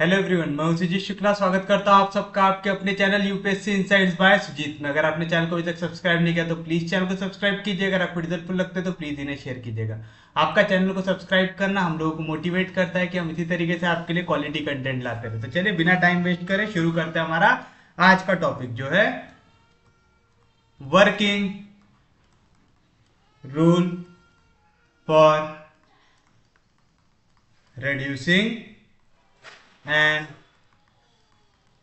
Hello everyone, मैं हूं सुजीत शुक्ला। स्वागत करता हूं आप सबका आपके अपने channel UPSC insights by Sujeet में। अगर आपने चैनल को अभी तक सब्सक्राइब नहीं किया तो प्लीज चैनल को सब्सक्राइब कीजिए। अगर आपको रिजल्ट लगते हैं तो प्लीज इन्हें शेयर कीजिएगा। आपका चैनल को सब्सक्राइब करना हम लोगों को मोटिवेट करता है कि हम इसी तरीके से आपके लिए क्वालिटी कंटेंट लाते रहे। तो चलिए बिना टाइम वेस्ट करें शुरू करते हैं हमारा आज का टॉपिक जो है working rule for reducing an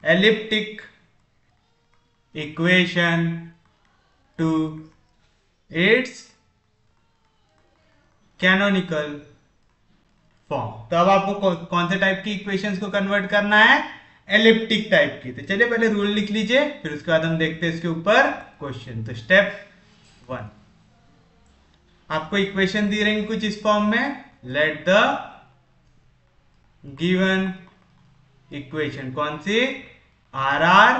elliptic equation to its canonical form. तो अब आपको कौन से टाइप की इक्वेशंस को कन्वर्ट करना है? एलिप्टिक टाइप की। तो चलिए पहले रूल लिख लीजिए, फिर उसके बाद हम देखते हैं इसके ऊपर क्वेश्चन। तो स्टेप 1, आपको इक्वेशन दी रहेंगी कुछ इस फॉर्म में। लेट द गिवन इक्वेशन कौन सी? R are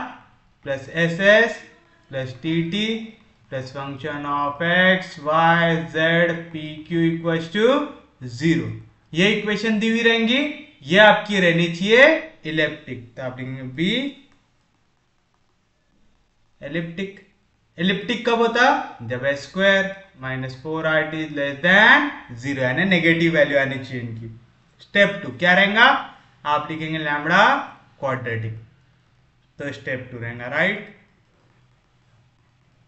plus S S plus T T plus function of x Y Z P Q equal to 0। ये इक्वेशन दी हुई रहेंगी, ये आपकी रहनी चाहिए इलेप्टिक। तो आप लिखेंगे बी एलिप्टिक। एलिप्टिक कब होता? जब S square minus 4 RT less than 0, यानी नेगेटिव वैल्यू आनी चाहिए इनकी। स्टेप 2 क्या रहेगा? आप लिखेंगे लैम्बडा क्वाड्रेटिक। तो स्टेप 2 रहेगा राइट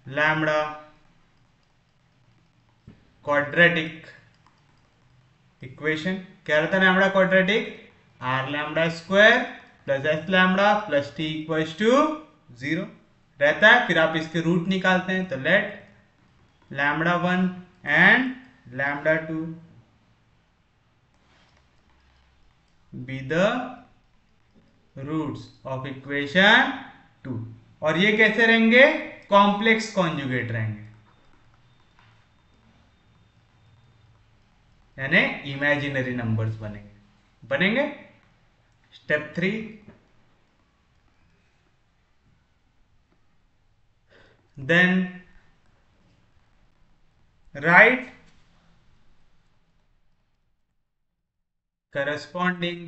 लैम्बडा क्वाड्रेटिक इक्वेशन। क्या रहता है lambda quadratic? R lambda square plus S lambda plus T equals to 0 रहता है। फिर आप इसके रूट निकालते हैं। तो let lambda 1 and lambda 2 be the roots of equation 2। और ये कैसे रहेंगे? कॉम्प्लेक्स कॉन्जुगेट रहेंगे, यानी इमेजिनरी नंबर्स बनेंगे। Step 3, then write corresponding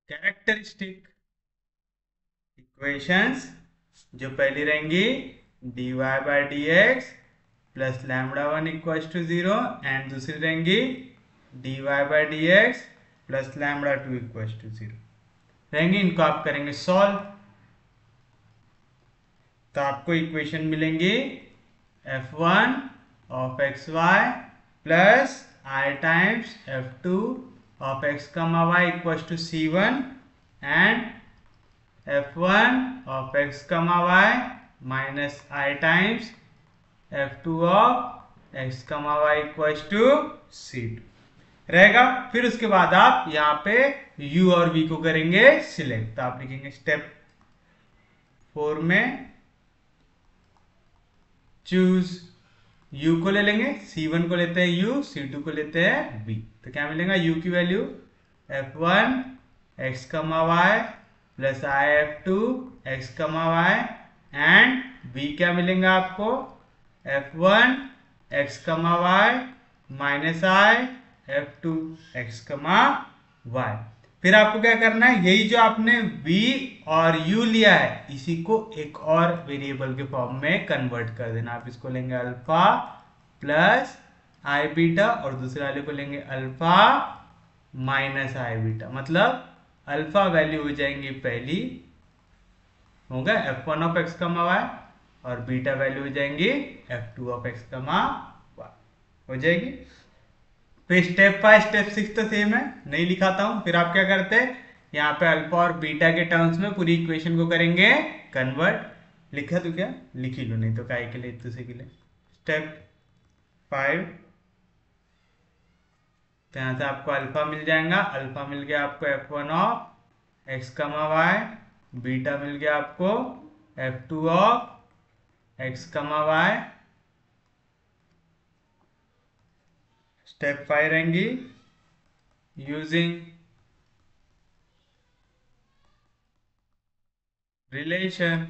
characteristic equations. जो पहली रहेंगी dy by D X plus lambda 1 equal to 0 and दूसरी रहेंगी dy by D X plus lambda 2 equal to 0 रहेंगी। इनको आप करेंगे सॉल्व। तो आपको इक्वेशन मिलेंगी f1 of x Y plus i times f2 of X comma Y equal to c1 and f1 of X comma Y minus i times f2 of X comma Y equal to c2 रहेगा। फिर उसके बाद आप यहाँ पे u और v को करेंगे सिलेक्ट। तो आप लिखेंगे स्टेप 4 में चूज u को ले लेंगे, c1 को लेते हैं u, c2 को लेते हैं v। तो क्या मिलेगा? u की वैल्यू f1 x कमा वाई प्लस आई f2 x कमा वाई एंड v क्या मिलेगा आपको? f1 x कमा वाई माइनस आई f2 x कमा वाई। फिर आपको क्या करना है? यही जो आपने v और u लिया है इसी को एक और वेरिएबल के फॉर्म में कन्वर्ट कर देना। आप इसको लेंगे अल्फा प्लस आई बीटा और दूसरे वाले को लेंगे अल्फा माइनस आई बीटा। मतलब अल्फा वैल्यू हो जाएंगी पहली, होगा f1 of X comma Y और बीटा वैल्यू हो जाएंगी f2 of X comma Y हो जाएगी। फिर स्टेप 5 स्टेप 6 तो सेम है, नहीं लिखाता हूं। फिर आप क्या करते हैं? यहाँ पे अल्फा और बीटा के टर्म्स में पूरी इक्वेशन को करेंगे कन्वर्ट। लिखा तो क्या? लिख ही लो, नहीं तो काय के लिए दूसरे के लिए। स्टेप 5, तो यहाँ से आपको अल्फा मिल जाएगा। अल्फा मिल गया आपको f1 of X comma Y, beta मिल गया आपको f2 of X comma Y. Step 5 रहेंगी using relation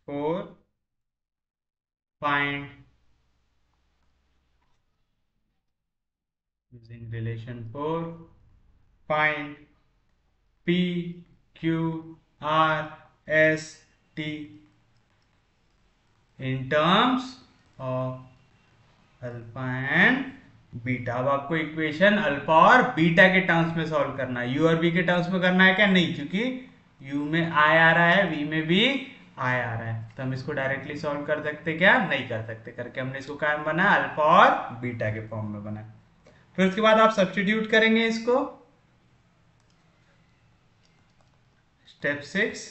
4 find using relation 4 find P q R S T in terms of alpha and beta. अब आपको equation alpha और beta के terms में solve करना है। यू और बी के टर्म्स में करना है क्या? नहीं, क्योंकि यू में आई आ रहा है, वी में भी आई आ रहा है, तो हम इसको डायरेक्टली सॉल्व कर सकते क्या? नहीं कर सकते। करके हमने इसको क्या बना? अल्फा और बीटा के फॉर्म में बना। फिर उसके बाद आप सब्स्टिट्यूट करेंगे इसको। स्टेप 6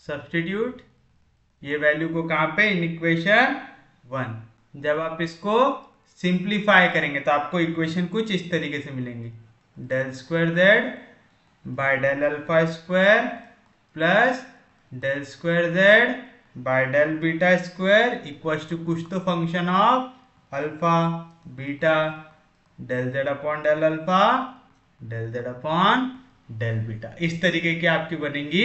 सब्स्टिट्यूट ये वैल्यू को कहां पे? In equation 1। जब आप इसको सिंप्लीफाई करेंगे तो आपको इक्वेशन कुछ इस तरीके से मिलेंगी। Del square Z by del alpha square plus del square Z by del beta square equals to कुछ तो function of alpha beta del Z upon del alpha del Z upon del beta. इस तरीके की आपकी बनेंगी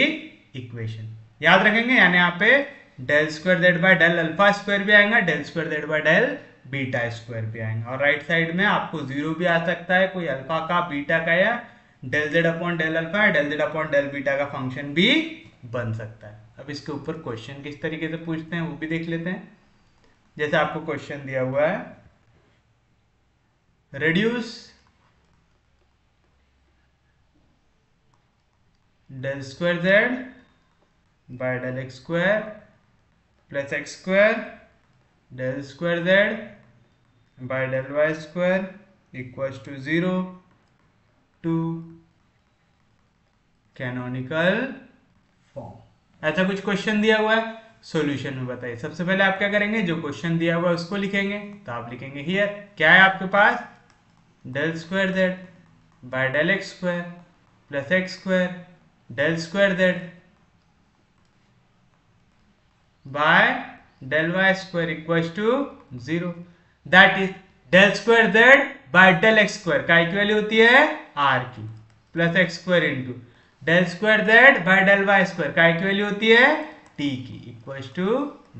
equation. याद रखेंगे, यानी यहाँ पे del square Z by del alpha square भी आएगा, del square Z by del beta square भी आएगा, और राइट साइड में आपको जीरो भी आ सकता है, कोई अल्फा का बीटा का या del Z upon del alpha del Z upon del beta का फंक्शन भी बन सकता है। अब इसके ऊपर क्वेश्चन किस तरीके से पूछते हैं वो भी देख लेते हैं। जैसे आपको क्वेश्चन दिया हुआ है, reduce del square Z by del x square plus x square del square Z by del Y square equals to 0 to canonical form. ऐसा कुछ क्वेश्चन दिया हुआ है, सॉल्यूशन में बताइए। सबसे पहले आप क्या करेंगे? जो क्वेश्चन दिया हुआ है उसको लिखेंगे। तो आप लिखेंगे हियर क्या है आपके पास? Del square Z by del x square plus x square del square Z by del Y square equals to 0। That is del square Z by del x square का की वैल्यू होती है आर की plus x square into del square Z by del Y square का की value होती है t की इक्वल्स टू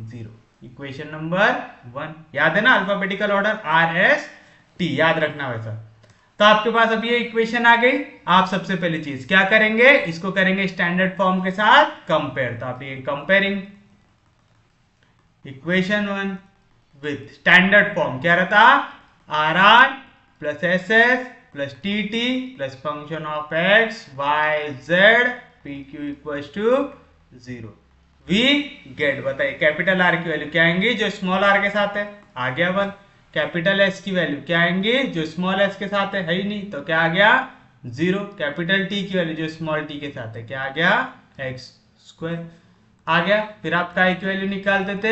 0। इक्वेशन नंबर 1 याद है ना? Alphabetical order R S T याद रखना वैसा। तो आपके पास अब ये इक्वेशन आ गई। आप सबसे पहली चीज क्या करेंगे? इसको करेंगे स्टैंडर्ड फॉर्म के साथ कंपेयर। तो आप ये comparing equation 1 with standard form क्या रहता? R are plus S S plus T T plus function of x Y Z P Q equals to 0। We get बताइए कैपिटल आर की वैल्यू क्या आएंगी जो स्मॉल आर के साथ है? आ गया 1। कैपिटल एस की वैल्यू क्या आएंगी जो स्मॉल एस के साथ है ही नहीं, तो क्या आ गया 0। कैपिटल टी की वैल्यू जो स्मॉल टी के साथ है क्या आ गया? एक्स स्क्वायर आ गया। फिर आप काय की वैल्यू निकाल देते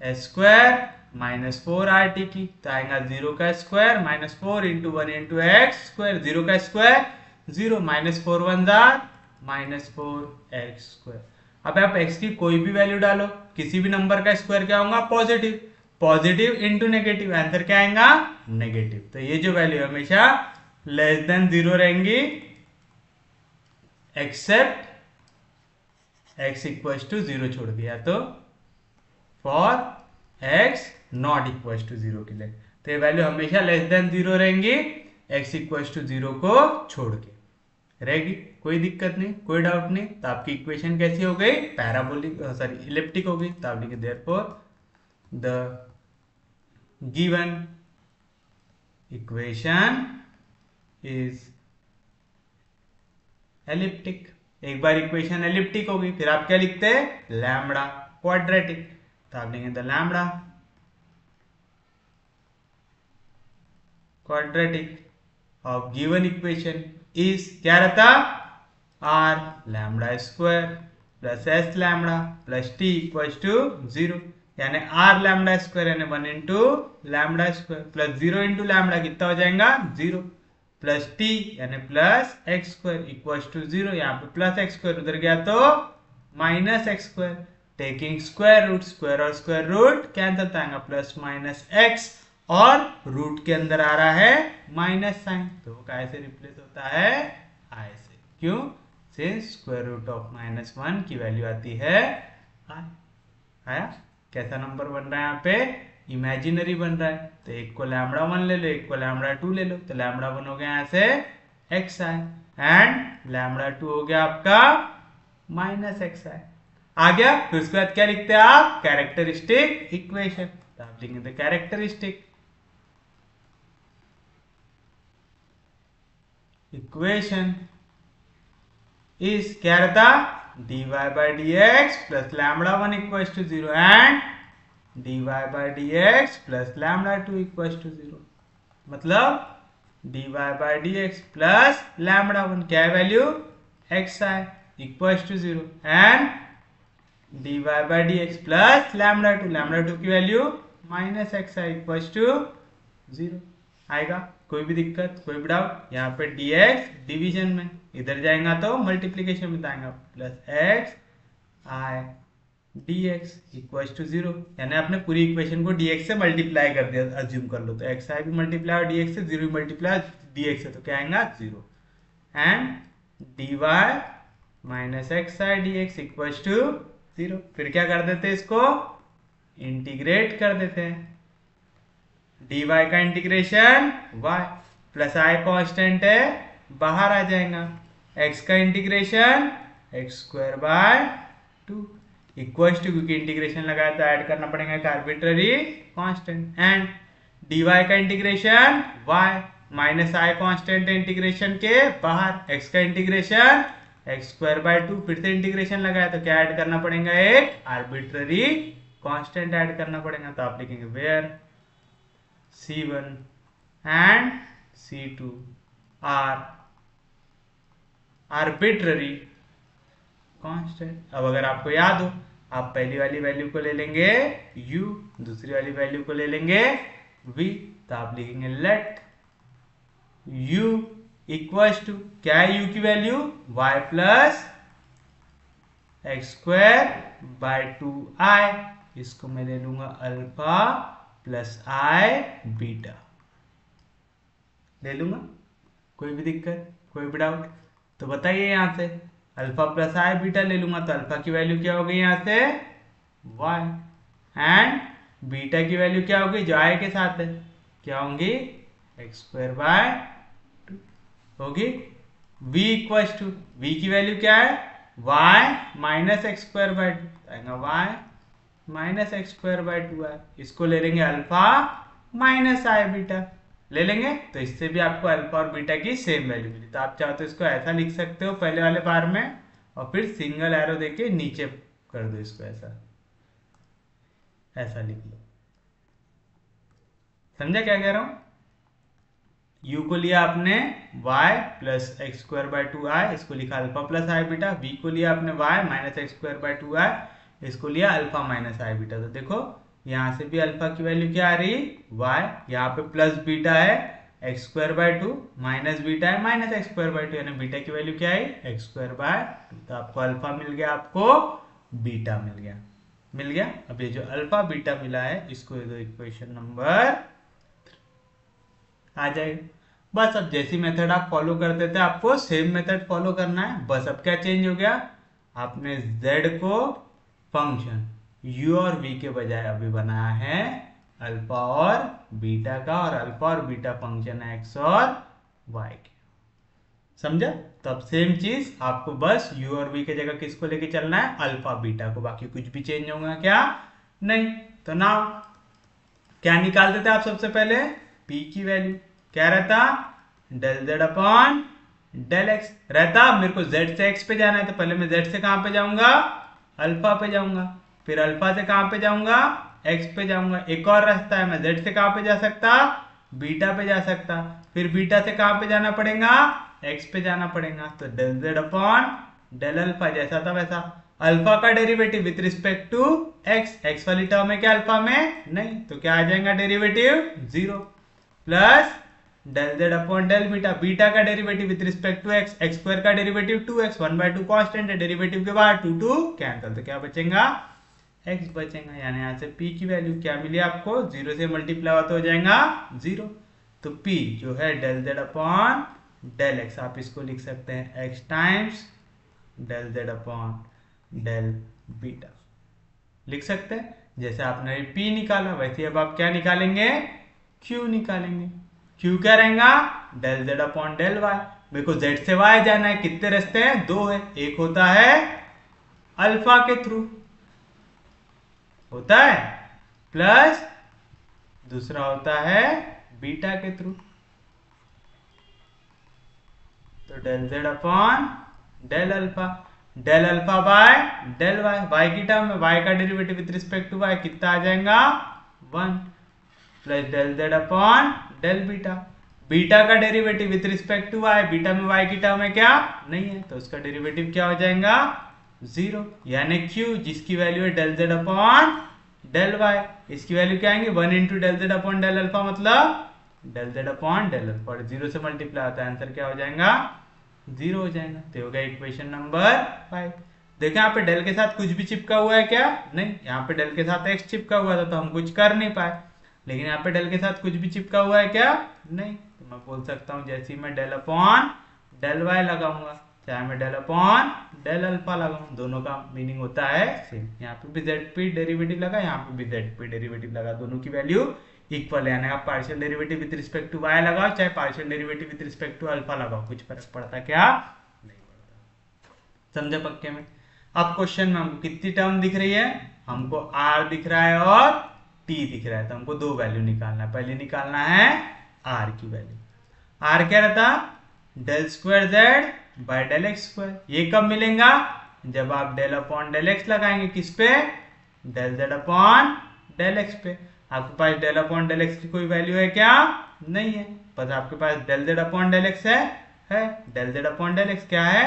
S square minus 4 r t की, तो आएगा 0 का square minus 4 into 1 into X square, 0 का square 0 minus 4 1 jar minus 4 x square. अब आप x की कोई भी वैल्यू डालो, किसी भी नंबर का स्क्वायर क्या होगा? Positive. Positive into negative, answer क्या आएगा? नेगेटिव। तो ये जो वैल्यू हमेशा लेस देन 0 रहेंगी एक्सेप्ट x इक्वल्स टू 0 छोड़ दिया तो for x not equals to 0 के लिए। तो ये वैल्यू हमेशा लेस देन 0 रहेंगी x इक्वल्स टू 0 को छोड़ के रहेगी। कोई दिक्कत नहीं, कोई डाउट नहीं। तो आपकी इक्वेशन कैसी हो गई? पैराबोलिक सॉरी इलिप्टिक हो गई। तो आप लिखे therefore the given equation is elliptic. एक बार इक्वेशन एलिप्टिक होगी फिर आप क्या लिखते हैं? Lambda quadratic. तो आप लिखेंगे the lambda quadratic of given equation is क्या रहता? Are lambda square plus S lambda plus T equals to 0, यानी आर लैम्बडा स्क्वायर यानी 1 into lambda square plus 0 into lambda कितना हो जाएगा? 0 प्लस टी यानी plus x square equals to 0। यहाँ पे प्लस एक्स स्क्वायर उधर गया तो minus x square, taking square root, square और स्क्वायर रूट कैंसिल आएगा प्लस माइनस एक्स, और रूट के अंदर आ रहा है माइनस साइन, तो वो कैसे रिप्लेस होता है? आई से। क्यों? Since square root of minus 1 की वैल्यू आती है आई। आया? कैसा नंबर बन रहा है यहाँ पे? इमेजिनरी बन रहा है, तो एक को λ1 ले लो, एक को λ2 ले लो, तो λ1 हो गया यहाँ से xi एंड λ2 हो गया आपका -xi। आ गया। फिर उसके बाद क्या लिखते हैं आप, कैरेक्टरिस्टिक इक्वेशन। तो आप लिखेंगे कैरेक्टरिस्टिक इक्वेशन इज क्या रहता, dy by dx plus λ1 equals to 0 and dy by dx plus λ2 equals to 0। मतलब dy by dx plus λ1 क्या है value, xi equals to 0 and dy by dx plus λ2 की value -xi equals to 0 आएगा। कोई भी दिक्कत, कोई भी डाउट, यहाँ पे dx डिवीजन में, इधर जाएगा तो मल्टीप्लीकेशन में जाएगा, plus X I dx equals to 0, यानी आपने पूरी इक्वेशन को dx से मल्टीप्लाई कर दिया, अज्यूम कर लो, तो एक्स आई भी मल्टीप्लाई और dx से, 0 भी मल्टीप्लाई dx से, तो क्या आएगा 0 and dy minus X I dx equals to 0। फिर क्या कर देते हैं, इसको इंटीग्रेट कर देते हैं, dy का integration y plus i constant है बाहर आ जाएगा, x का integration x square by 2 equals to, क्योंकि इंटीग्रेशन लगाया तो ऐड करना पड़ेगा एक आर्बिट्ररी कांस्टेंट, एंड dy का integration y minus i constant है इंटीग्रेशन के बाहर, x का इंटीग्रेशन एक्स स्क्वायर बाय 2, फिर से इंटीग्रेशन लगाया तो क्या ऐड करना पड़ेगा, एक आर्बिट्ररी कांस्टेंट ऐड करना पड़ेगा। तो आप लिखेंगे where C1 and C2 are arbitrary constant। अब अगर आपको याद हो, आप पहली वाली वैल्यू को ले लेंगे u, दूसरी वाली वैल्यू को ले लेंगे v, तो आप लिखेंगे लेट u इक्वल्स टू, क्या है u की value, y plus x square bye 2i, इसको मैं ले लूंगा अल्फा प्लस आई बीटा, ले लूंगा। कोई भी दिक्कत, कोई भी डाउट, तो बताइए। यहां से अल्फा प्लस आई बीटा ले लूंगा, तो अल्फा की वैल्यू क्या होगी यहां से y एंड बीटा की वैल्यू क्या होगी, जो आई के साथ है, क्या होंगी एक्स स्क्वायर बाय 2 होगी। v इक्वल्स टू, v की वैल्यू क्या है, y minus x square by 2 आएगा, y minus x square by 2 है, इसको ले लेंगे अल्फा माइनस आई बीटा ले लेंगे, तो इससे भी आपको अल्फा और बीटा की सेम वैल्यू मिली। तो आप चाहो तो इसको ऐसा लिख सकते हो पहले वाले बार में, और फिर सिंगल एरो देके नीचे कर दो इसको, ऐसा लिख लो। समझा क्या कह रहा हूं, u को लिया आपने y plus x square bye 2i, इसको लिखा अल्फा प्लस आई बीटा, v को लिया आपने y minus x square bye 2i, इसको लिया अल्फा माइनस आई बीटा। तो देखो यहां से भी अल्फा की वैल्यू क्या आ रही, y, यहाँ पे प्लस बीटा है x square by 2, minus beta है माइनस एक्स स्क्वायर बाय 2, यानी बीटा की वैल्यू क्या है एक्स स्क्वायर बाय 2। तो आपको अल्फा मिल गया, आपको बीटा मिल गया। अब ये जो अल्फा बीटा मिला है, इसको दो इक्वेशन नंबर आ जाएगा। बस अब जैसी मेथड आप फॉलो करते थे, आपको सेम मेथड फॉलो करना है। बस अब क्या चेंज हो गया, आपने z को फंक्शन u और v के बजाय अभी बनाया है अल्फा और बीटा का, और अल्फा और बीटा फंक्शन है x और y के। समझा? तो अब सेम चीज आपको बस u और v के जगह किसको लेके चलना है, अल्फा बीटा को, बाकी कुछ भी चेंज होगा क्या नहीं। तो ना क्या निकालते थे आप, सबसे पहले p की वैल्यू क्या रहता, del z upon del x रहता। मेरे को z से x पे जाना है, तो पहले मैं z से कहां पे जाऊंगा, अल्फा पे जाऊंगा, फिर अल्फा से कहां पे जाऊंगा, x पे जाऊंगा। एक और रास्ता है, मैं z से कहां पे जा सकता, बीटा पे जा सकता, फिर बीटा से कहां पे जाना पड़ेगा, x पे जाना पड़ेगा। तो del z upon del alpha, जैसा था वैसा। अल्फा का derivative with respect to x वाली टर्म है क्या अल्फा में, नहीं, तो क्या आ जाएगा derivative 0, plus del z upon del beta, beta का derivative with respect to x square का डेरिवेटिव 2x, 1/2 कांस्टेंट है, डेरिवेटिव के बाद 2 कैंसिल, तो क्या बचेगा x बचेगा। यानी यहाँ से p की वैल्यू क्या मिली आपको, 0 से मल्टीप्लाई होता हो जाएगा 0। तो p जो है del z upon del x, आप इसको लिख सकते हैं x times del z upon del beta, लिख सकते हैं। जैसे आपने P निकाला वैसे अब आप क्या निकालेंगे, Q निकालेंगे। Q क्या रहेगा, del Z upon del Y। मेरे को Z से Y जाना है, कितने रास्ते हैं, दो है। एक होता है अल्फा के थ्रू होता है, प्लस दूसरा होता है बीटा के थ्रू। तो del Z upon del alpha, del alpha by del y, y की टर्म में y का derivative with respect to y कितना आ जाएगा 1, plus del Z upon del beta, beta का derivative with respect to y, beta में y की term में क्या नहीं है तो उसका डेरिवेटिव क्या हो जाएगा 0, यानी q जिसकी वैल्यू है del Z upon del y, इसकी वैल्यू क्या आएंगे 1 into del Z upon del alpha, मतलब del Z upon del alpha, 0 से मल्टीप्लाई होता है, आंसर क्या हो जाएगा 0 हो जाएगा। तो हो गया इक्वेशन नंबर 5। देखिए यहाँ पे डेल के साथ कुछ भी चिपका हुआ है क्या, नहीं, यहाँ पे डेल के साथ x चिपका हुआ था तो हम कुछ कर नहीं पाए, लेकिन यहाँ पे डेल के साथ कुछ भी चिपका हुआ है क्या, नहीं, तो मैं बोल सकता हूँ जैसे ही मैं डेल अपॉन डेल वाई लगाऊंगा, चाहे मैं डेल अपॉन डेल अल्फा लगाऊं, दोनों का मीनिंग होता है सेम। यहाँ पे भी जेड पी डेरिवेटिव लगा, यहाँ पे भी जेड पी डेरिवेटिव लगा, दोनों की वैल्यू इक्वल है, यानी आप partial derivative with respect to Y लगाओ चाहे partial derivative with respect to alpha लगाओ, कुछ फर्क पड़ता क्या, नहीं पड़ता। समझे पक्के में। अब क्वेश्चन में हमको कितनी टर्म दिख रही है, हमको आर दिख रहा है और टी दिख रहा है, तो हमको दो वैल्यू निकालना है। पहले निकालना है आर की वैल्यू। आर क्या रहता, del square Z by del x square. ये कब मिलेगा, जब आप डेल अपॉन डेल एक्स लगाएंगे, किस पे, del Z upon del x पे। आपके पास डेल अपॉन डेल एक्स की कोई वैल्यू है क्या, नहीं है, बस आपके पास del Z upon del x है। Del Z upon del x क्या है,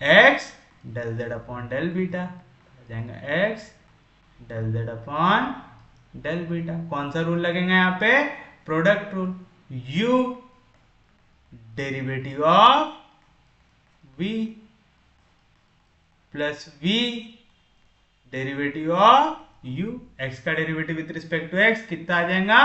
x del Z upon del beta, हो जाएगा x del Z upon del beta. कौन सा रूल लगेगा यहाँ पे, product rule, u derivative of v plus v derivative of u, x का derivative with respect to x कितना आ जाएगा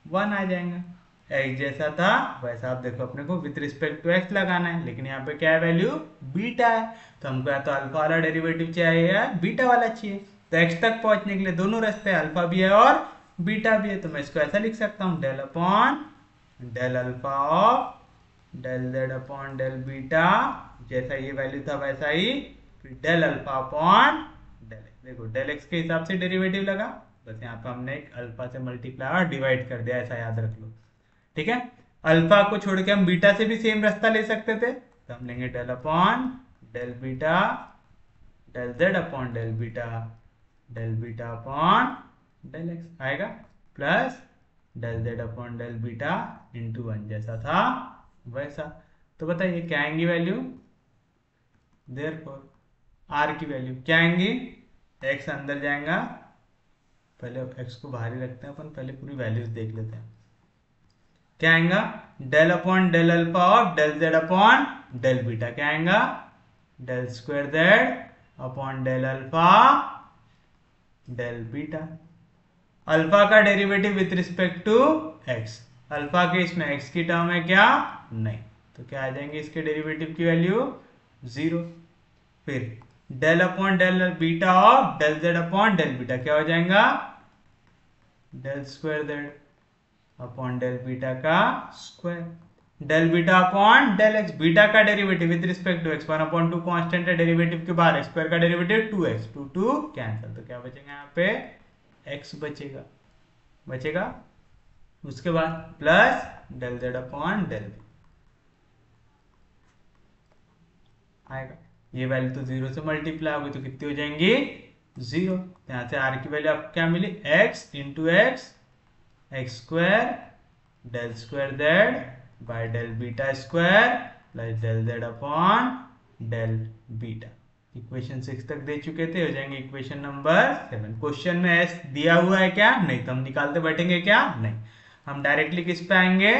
1 आ जाएगा। x जैसा था वैसा आप देखो, अपने को विद रिस्पेक्ट टू x लगाना है, लेकिन यहाँ पे क्या है वैल्यू बीटा है, तो हमको या तो अल्फा वाला डेरिवेटिव चाहिए या बीटा वाला चाहिए। तो x तक पहुंचने के लिए दोनों रास्ते हैं, अल्फा भी है और बीटा भी है, तो मैं इसको ऐसा लिख सकता हूँ del upon del alpha of del Z upon del beta, जैसा ये वैल्यू था वैसा ही, फिर del alpha upon del X. देखो डेल एक्स के हिसाब से डेरिवेटिव लगा, बस यहाँ पे हमने एक अल्फा से मल्टीप्लाई और डिवाइड कर दिया, ऐसा याद रख लो, ठीक है। अल्फा को छोड़ के हम बीटा से भी सेम रास्ता ले सकते थे, तो हम लेंगे del upon del beta del Z upon del beta upon del x आएगा, plus del Z upon del beta into 1 जैसा था वैसा। तो बताइए क्या आएंगी वैल्यू, देयरफॉर आर की वैल्यू क्या आएंगी, एक्स अंदर जाएगा, पहले एक्स को बाहर ही रखते हैं अपन, पहले पूरी वैल्यूज देख लेते हैं। क्या आएगा, del upon del alpha of del Z upon del beta, क्या आएगा del square Z upon del alpha del beta. Alpha का derivative with respect to x, alpha के इसमें एक्स की टर्म है क्या, नहीं, तो क्या आ जाएंगे इसके डेरिवेटिव की वैल्यू 0। फिर del upon del beta of del Z upon del beta क्या हो जाएगा, del square Z upon del beta का square, del beta upon del x, beta का derivative with respect to x 1/2 constant है, derivative के बाहर x square का derivative 2x, 2 cancel, तो क्या बचेगा यहाँ पे x बचेगा, उसके बाद plus del Z upon del b आएगा। ये वैल्यू तो 0 से मल्टीप्लाई होगी तो कितनी हो जाएंगी 0। यहाँ से r की वैल्यू आपको क्या मिली, x into X square del square Z by del beta square plus del Z upon del beta. Equation 6 तक दे चुके थे, हो जाएंगे इक्वेशन नंबर 7। क्वेश्चन में एस दिया हुआ है क्या, नहीं, तो हम निकालते बैठेंगे क्या, नहीं, हम डायरेक्टली किस पे आएंगे,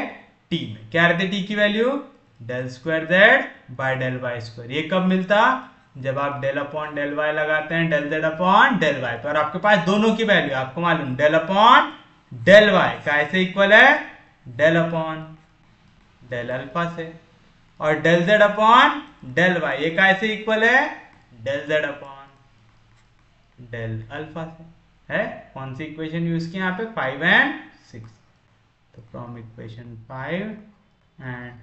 टी में। क्या रहते टी की value, del square Z by del Y square. ये कब मिलता, जब आप डेल अपॉन डेल वाई लगाते हैं del Z upon del Y पर, आपके पास दोनों की वैल्यू आपको मालूम, डेल अपॉन डेल वाई कैसे इक्वल है, डेल अपॉन डेल अल्फा से, और del Z upon del Y ये कैसे इक्वल है, del Z upon del alpha से। है। कौन सी इक्वेशन यूज की यहाँ पे 5 एंड 6। तो फ्रॉम इक्वेशन 5 एंड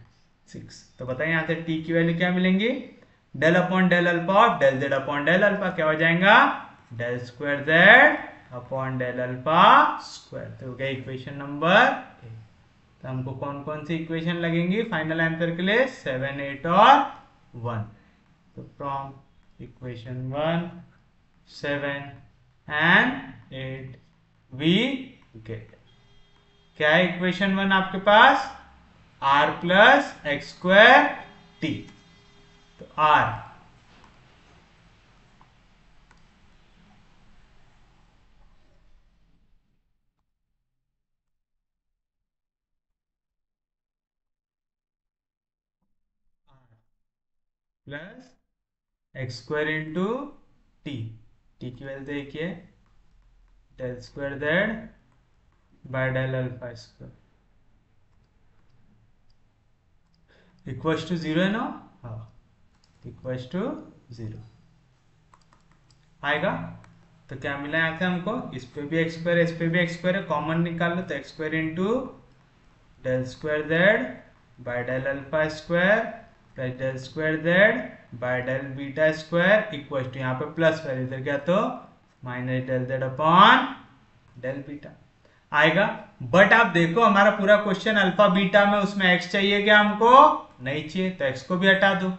6 तो बताइए यहाँ से टी की वैल्यू क्या मिलेंगी, del upon del alpha of del Z upon del alpha क्या हो जाएगा, del square Z upon del alpha square. तो हो गया इक्वेशन नंबर 8। तो हमको कौन कौन सी इक्वेशन लगेंगी फाइनल आंसर के लिए, 7, 8 और 1। तो from equation 1, 7 and 8 we get क्या है इक्वेशन 1 आपके पास, r plus x square t. तो r plus x square into t, t की वैल्यू देखिए del square Z by del alpha square equals to 0 है ना, हाँ इक्वल्स टू 0 आएगा। तो क्या मिला यहाँ से हमको, इस पे भी एक्स स्क्वायर इस पे भी एक्स स्क्वायर है, कॉमन निकाल लो तो x square into del square Z by del alpha square plus del square Z by del beta square equal to यहाँ पे प्लस वैल्यू इधर क्या तो minus del Z upon del beta आएगा। बट आप देखो हमारा पूरा क्वेश्चन अल्फा बीटा में, उसमें एक्स चाहिए क्या हमको, नहीं चाहिए, तो एक्स को भी हटा दो।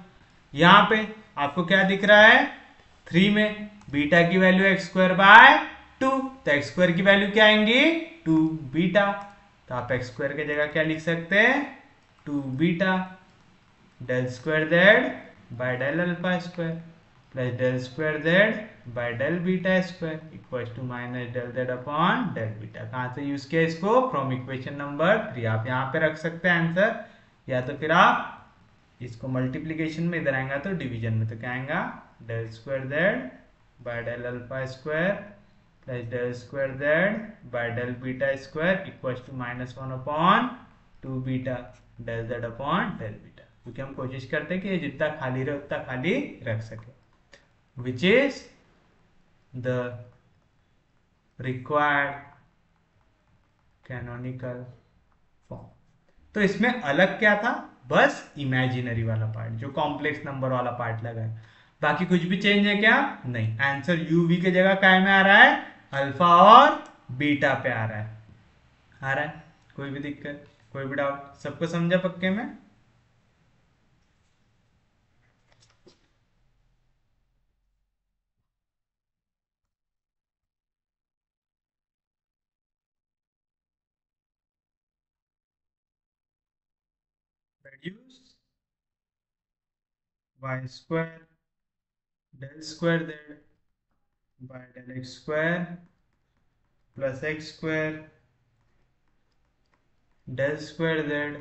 यहाँ पे आपको क्या दिख रहा है 3 में बीटा की वैल्यू एक्स स्क्वायर बाय 2, तो एक्स स्क्वायर की वैल्यू क्या आएंगी 2 बीटा। तो आप एक्स स्क्वायर की जगह क्या लिख सकते हैं 2 beta del square Z by del alpha square plus del square Z by del beta square equal to minus del Z upon del beta. कहां से यूज किया इसको, फ्रॉम इक्वेशन नंबर 3। आप यहाँ पे रख सकते हैं आंसर, या तो फिर आप इसको मल्टीप्लीकेशन में इधर आएगा तो डिवीजन में, तो क्या आएगा del square Z by del alpha square plus del square Z by del beta square equal to -1 upon 2 beta del Z upon del beta. क्योंकि हम कोशिश करते हैं कि ये जितना खाली रहे उतना खाली रख सके, विच is the required canonical form. तो इसमें अलग क्या था, बस इमेजिनरी वाला पार्ट जो कॉम्प्लेक्स नंबर वाला पार्ट लगा है, बाकी कुछ भी चेंज है क्या, नहीं। आंसर यू वी के जगह काय में आ रहा है, अल्फा और बीटा पे आ रहा है, आ रहा है। कोई भी दिक्कत, कोई भी डाउट, सबको समझा पक्के में। reduce y square del square z by del x square plus x square del square z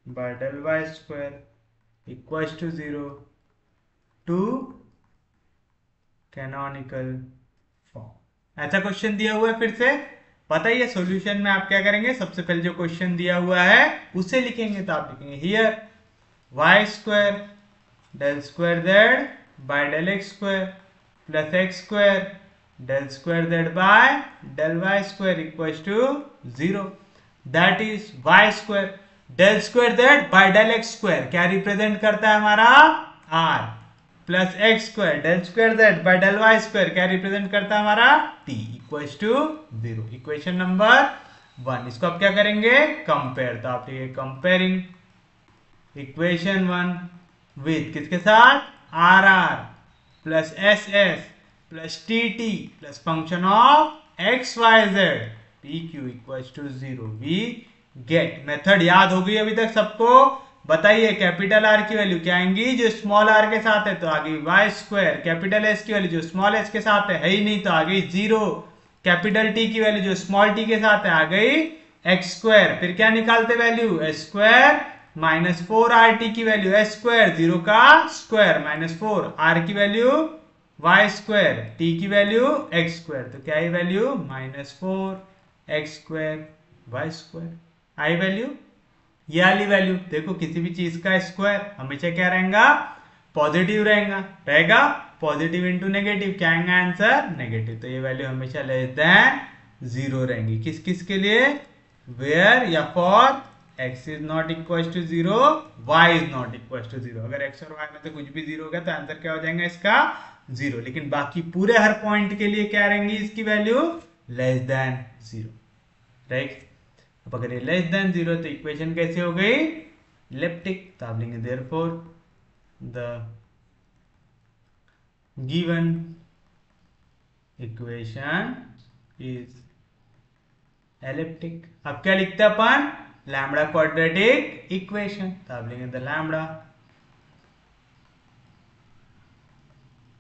by del y square equals to 0 to canonical form. ऐसा क्वेश्चन दिया हुआ है, फिर से बताइए सॉल्यूशन में आप क्या करेंगे, सबसे पहले जो क्वेश्चन दिया हुआ है उसे लिखेंगे। तो आप लिखेंगे here y square del square Z by del x square plus x square del square Z by del Y square equals to 0। That is y square del square Z by del x square क्या represent करता है हमारा r, plus x square del square Z by del Y square क्या represent करता है हमारा t equals to 0। Equation number 1। इसको आप क्या करेंगे कंपेयर, तो आप लिखिए कंपेयरिंग इक्वेशन 1 विथ किसके साथ r are plus S S plus T T plus function of x Y Z P Q equals to 0 we get. Method याद हो गई अभी तक सबको, बताइए कैपिटल आर की वैल्यू क्या आएंगी जो स्मॉल आर के साथ है, तो आ गई वाई स्क्वायर। कैपिटल एस की वैल्यू जो स्मॉल एस के साथ है ही नहीं, तो आ गई 0। कैपिटल टी की वैल्यू जो स्मॉल टी के साथ है आ गई एक्स स्क्वायर। फिर क्या निकालते value s square -4 r t की वैल्यू एस स्क्वायर 0 का स्क्वायर -4 आर की वैल्यू वाई स्क्वायर टी की वैल्यू एक्स स्क्वायर, तो क्या है value -4 x square y square. I value, ये वाली वैल्यू देखो, किसी भी चीज का स्क्वायर हमेशा क्या रहेगा पॉजिटिव रहेगा, पॉजिटिव इंटू नेगेटिव, क्या आएगा आंसर नेगेटिव। तो ये वैल्यू हमेशा लेस देन 0 रहेंगी। किस किस के लिए, वेयर या for x is not equal to 0, y is not equal to 0। अगर x और y में से कुछ भी 0 होगा तो आंसर क्या हो जाएगा इसका 0। लेकिन बाकी पूरे हर पॉइंट के लिए क्या रहेंगी इसकी वैल्यू लेस देन 0, राइट। अब अगर ये लेस देन 0 तो इक्वेशन कैसे हो गई, इलिप्टिक। तो आप लेंगे therefore the given equation is elliptic. अब क्या लिखते हैं अपन, लैम्बडा क्वाड्रेटिक इक्वेशन। तो आप लेंगे द लैम्बडा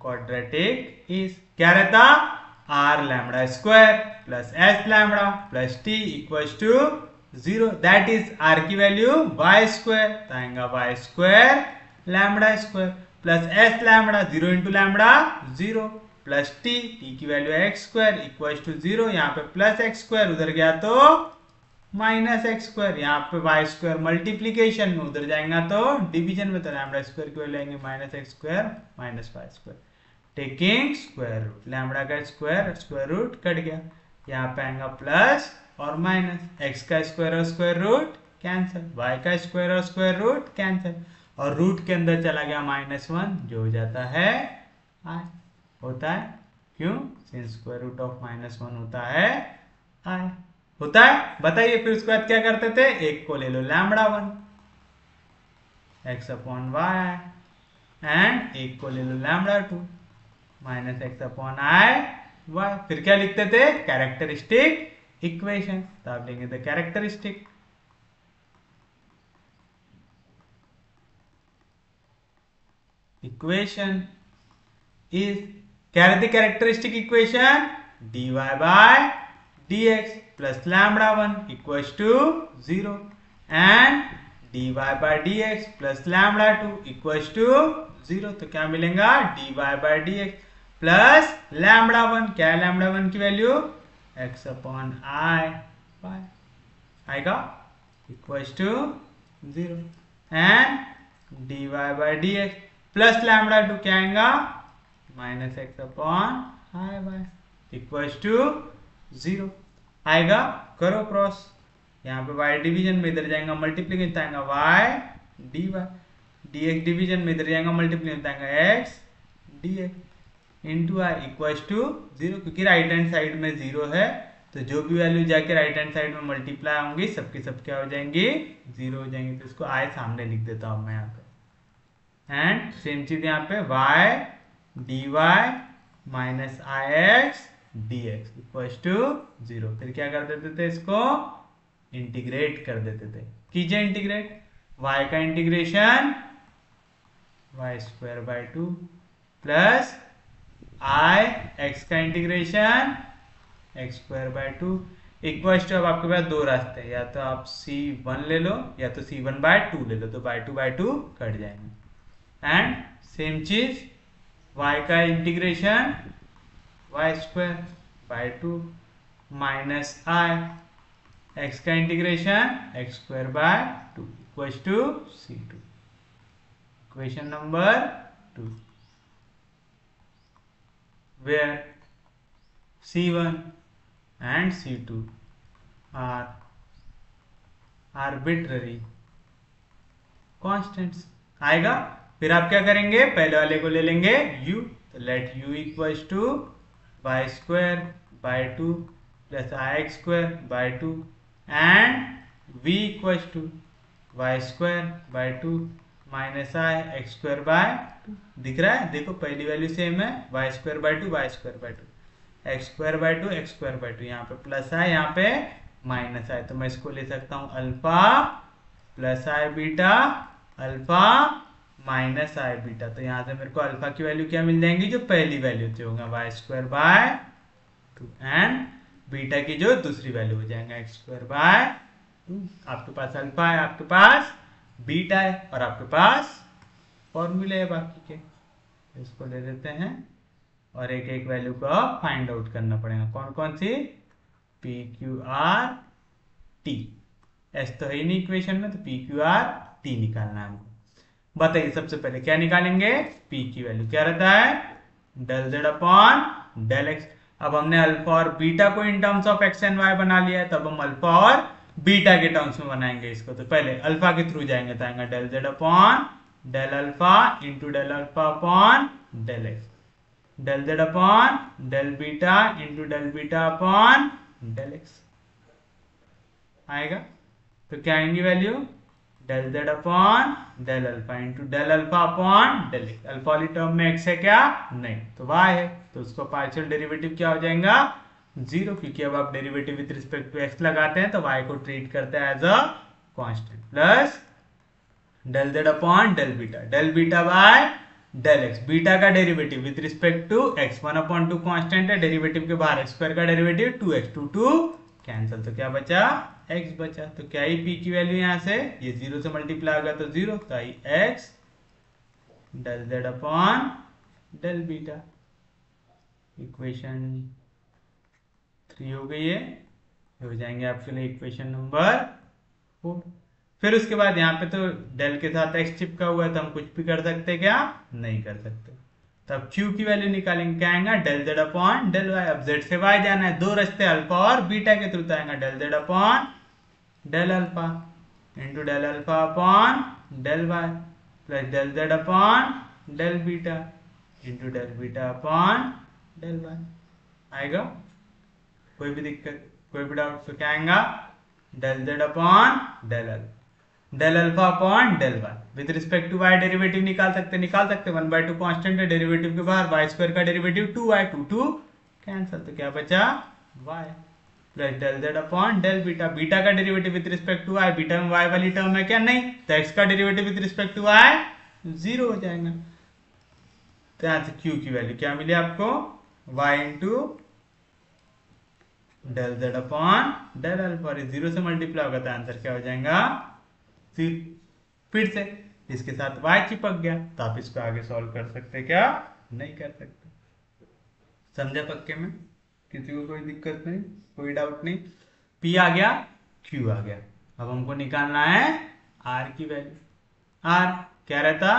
क्वाड्रेटिक इज, क्या रहता, are lambda square plus S lambda plus T equals to 0। That is r की वैल्यू वाई स्क्वायर, तो आएगा y square lambda square plus S lambda 0 into lambda 0 plus t की value x square equals to 0। यहाँ पे plus x square, उधर गया तो minus x square. यहाँ पे वाई स्क्वायर मल्टीप्लीकेशन में, उधर जाएगा तो डिवीजन में, तो लैम्बडा स्क्वायर की वैल्यू आएंगे minus x square minus y square taking square root. Lambda का स्क्वायर रूट कट गया, यहाँ पे आएगा प्लस और माइनस, एक्स का स्क्वायर और स्क्वायर रूट कैंसिल, वाई का स्क्वायर और स्क्वायर रूट कैंसिल, और रूट के अंदर चला गया -1 जो हो जाता है आई। होता है क्यों, सिंस स्क्वायर रूट ऑफ -1 होता है आई, होता है। बताइए फिर उसके बाद क्या करते थे, एक को ले लो lambda 1 x upon y and एक को ले लो lambda 2 minus x upon i y. फिर क्या लिखते थे, कैरेक्टरिस्टिक इक्वेशन। तो आप लेंगे द कैरेक्टरिस्टिक इक्वेशन इज, क्या रहती characteristic equation, dy by dx plus lambda 1 equals to 0 and dy by dx plus lambda 2 equals to 0। तो क्या मिलेगा, dy by dx plus lambda 1, क्या है लैम्बडा 1 की value x upon i by आएगा equals to 0 and dy by dx plus lambda 2 क्या आएगा minus x upon i by equals to 0 आएगा। करो क्रॉस, यहाँ पे y डिवीजन में इधर जाएगा मल्टीप्लीकेशन आएगा y dy, dx डिवीजन में इधर जाएगा मल्टीप्लीकेशन आएगा x dx into i equals to 0। क्योंकि राइट हैंड साइड में 0 है तो जो भी वैल्यू जाके राइट हैंड साइड में मल्टीप्लाई होंगी सबकी सब क्या हो जाएंगी 0 हो जाएंगी। तो इसको आई सामने लिख देता हूं मैं यहाँ पे, एंड सेम चीज यहाँ पे y dy minus i x d x equals to 0। फिर क्या कर देते थे, इसको इंटीग्रेट कर देते थे। कीजिए इंटीग्रेट, y का integration y square by 2 plus i x का integration x square by 2 equals to, अब आपके पास दो रास्ते हैं, या तो आप c1 ले लो या तो c1 बाय 2 ले लो, तो बाय 2 कट जाएंगे। एंड सेम चीज y का integration y square by 2 minus i x का integration x square by 2 equals to c2। Equation number 2 where c1 and c2 are arbitrary constants आएगा। फिर आप क्या करेंगे, पहले वाले को ले लेंगे u, तो let u equals to y square by 2 plus i x square by 2 and v equals to y square by 2 minus i x square by 2। दिख रहा है, देखो पहली वैल्यू सेम है, y square by 2 y square by 2 x square by 2 x square by 2, यहाँ पे plus है यहाँ पे माइनस है, तो मैं इसको ले सकता हूँ अल्फा प्लस आई बीटा अल्फा माइनस आई बीटा। तो यहाँ से मेरे को अल्फा की वैल्यू क्या मिल जाएंगी, जो पहली वैल्यू थी होगा y square by 2 and beta की जो दूसरी वैल्यू हो जाएगा एक्स स्क्वायर बाय 2। आपके पास अल्फा है, आपके पास बीटा है और आपके पास फॉर्मूले है बाकी के, इसको ले लेते हैं और एक एक वैल्यू को फाइंड आउट करना पड़ेगा। कौन कौन सी, p q r t, s तो है ही नहीं इक्वेशन में, तो पी क्यू आर टी निकालना है हमको। बताइए सबसे पहले क्या निकालेंगे, पी की वैल्यू क्या रहता है del Z upon del x. अब हमने अल्फा और बीटा को in terms of x and y बना लिया है, तब हम अल्फा और बीटा के टर्म्स में बनाएंगे इसको। तो पहले अल्फा के थ्रू जाएंगे तो आएंगे del Z upon del alpha into del alpha upon del x, del Z upon del beta into del beta upon del x आएगा। तो क्या आएंगी value, del Z upon del alpha into del alpha upon del x. Alpha वाली term में x है क्या, नहीं, तो वाई है, तो उसको पार्शियल डेरिवेटिव क्या हो जाएगा, जीरो, क्योंकि अब आप derivative with respect to x लगाते हैं तो वाई को ट्रीट करते हैं as a constant, plus del Z upon del beta by del x. Beta का derivative with respect to x, 1/2 constant है, डेरिवेटिव के बाहर एक्स स्क्वायर का डेरिवेटिव 2x, 2 कैंसिल, तो क्या बचा, x बचा। तो क्या आई p की वैल्यू यहां से, ये 0 से मल्टीप्लाई होगा तो 0, तो i x del Z upon del beta. Equation 3 हो गई है, हो जाएंगे आपके लिए इक्वेशन नंबर 4। फिर उसके बाद यहाँ पे तो डेल के साथ x चिपका हुआ है, तो हम कुछ भी कर सकते क्या, नहीं कर सकते। तब q की वैल्यू निकालेंगे, क्या आएगा, del Z upon del y. अब z से y जाना है, दो रास्ते अल्फा और बीटा के थ्रू, तो आएगा del Z upon del alpha into del alpha upon del y plus del Z upon del beta into del beta upon del y आएगा। कोई भी दिक्कत, कोई भी डाउट, तो क्या आएगा, del Z upon del alpha upon del y. With respect to y derivative निकाल सकते 1/2 कांस्टेंट है, डेरिवेटिव के बाहर वाई स्क्वायर का डेरिवेटिव 2y, 2 कैंसिल, तो क्या बचा, y plus del Z upon del beta. Beta का derivative with respect to y, beta में वाई वाली टर्म है क्या, नहीं, तो x का derivative with respect to y 0 हो जाएगा। तो यहां से q की वैल्यू क्या मिली आपको, y into del Z upon del alpha, 0 से मल्टीप्लाई होगा तो आंसर क्या हो जाएगा, फिर से इसके साथ y चिपक गया, तो आप इसको आगे सॉल्व कर सकते क्या, नहीं कर सकते। समझे पक्के में, किसी को कोई दिक्कत नहीं, कोई डाउट नहीं। p आ गया, q आ गया, अब हमको निकालना है r की वैल्यू। r क्या रहता,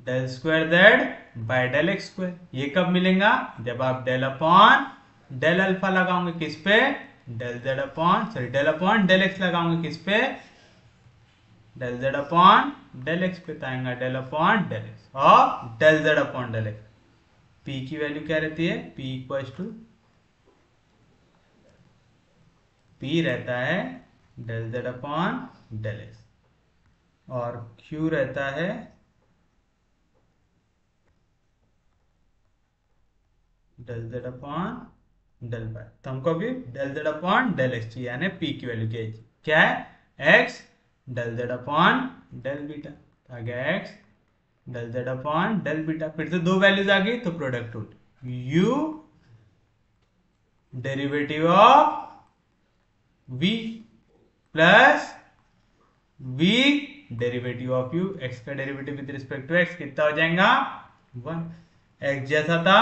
del square Z by del x square. ये कब मिलेगा, जब आप डेल अपॉन डेल अल्फा लगाओगे किस पे, del Z upon del upon del x लगाओगे किस पे, del Z upon del x पे, आएगा डेल अपॉन डेल एक्स और del Z upon del x. p की वैल्यू क्या रहती है, p इक्वल्स टू p रहता है del Z upon del x और q रहता है del Z upon del y. तो हमको भी del Z upon del x चाहिए, यानी p की वैल्यू क्या है, x del Z upon del beta, आ गया x del Z upon del beta. फिर से दो वैल्यूज आ गई तो product rule, u derivative of v plus v derivative of u। x का derivative with respect to x कितना हो जाएगा, 1। x जैसा था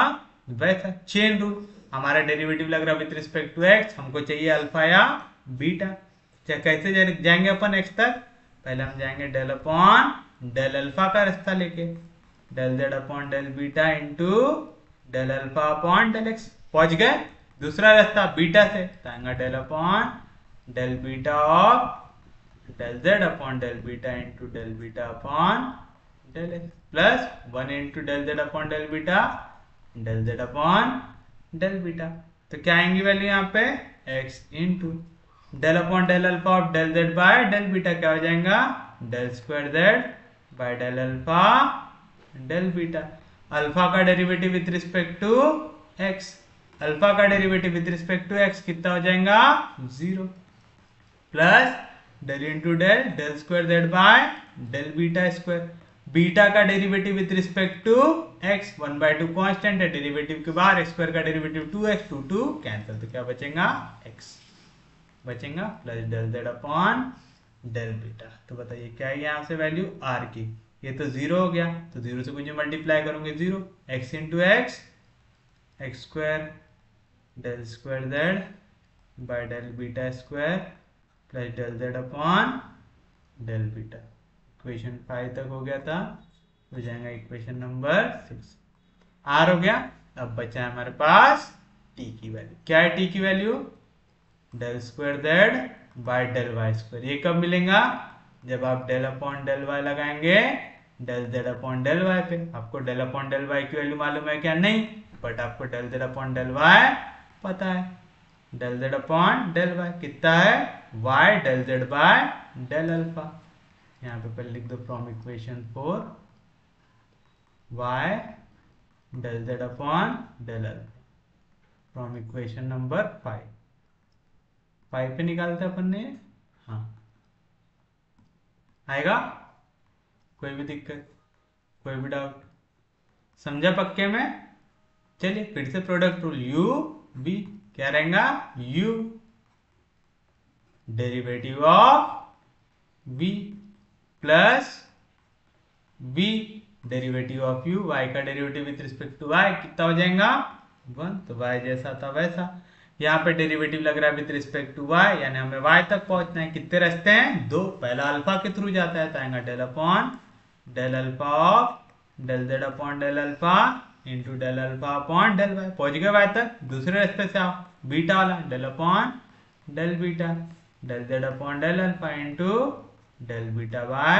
वैसा, चेन रूल, हमारा डेरिवेटिव लग रहा है विद रिस्पेक्ट टू x, हमको चाहिए अल्फा या बीटा। कैसे जाएंगे अपन x तक, पहले हम जाएंगे डेल अपॉन डेल अल्फा का रास्ता लेके, del Z upon del beta into del alpha upon del x, पहुंच गए। दूसरा रास्ता बीटा से, आएगा del upon del beta of del Z upon del beta into del beta upon del x plus 1 into del Z upon del beta del Z upon del beta. तो क्या आएंगी value यहाँ पे, x into del upon del alpha of del z by del beta, क्या हो जाएगा, del square Z by del alpha del beta. Alpha का derivative with respect to x, alpha का derivative with respect to x कितना हो जाएगा, 0 plus del into del del square Z by del beta square. Beta का derivative with respect to x 1/2 constant है, derivative के बाहर x square का derivative 2x, 2 cancel, तो क्या बचेगा, x बचेगा plus del Z upon del beta. तो बताइए क्या है यहाँ से वैल्यू r की, ये तो 0 हो गया, तो 0 से कुछ मल्टीप्लाई करोगे 0, x into x x square del square Z by del beta square plus del Z upon del beta. Equation 5 तक हो गया था, हो जाएगा इक्वेशन नंबर 6। आर हो गया। अब बचा है हमारे पास टी की वैल्यू। क्या है टी की value? Del square Z by del Y square. ये कब मिलेगा? जब आप डेल अपॉन डेल वाई लगाएंगे del Z upon del y पे। आपको डेल अपॉन डेल वाई की वैल्यू मालूम है क्या? नहीं, बट आपको del Z upon del y पता है। Del Z upon del y कितना है? Y del z by del alpha. यहाँ पे पहले लिख दो from equation 4 Y del Z upon del alpha from equation number 5 पे निकालते अपन ने। हाँ, आएगा? कोई भी दिक्कत, कोई भी डाउट? समझा पक्के में? चलिए फिर से प्रोडक्ट रूल यू बी क्या रहेगा? U derivative of v plus v derivative of u। y का derivative with respect to y कितना हो जाएगा? 1। तो y जैसा था वैसा। यहाँ पे डेरिवेटिव लग रहा है विथ रिस्पेक्ट टू y, यानी हमें y तक पहुंचना है। कितने रास्ते हैं? 2। पहला अल्फा के थ्रू जाता है तो आएगा del upon del alpha of del Z upon del alpha into del alpha upon del y. पहुंच गए y तक। दूसरे रास्ते से आओ, बीटा वाला, del upon del beta del Z upon del alpha into del beta by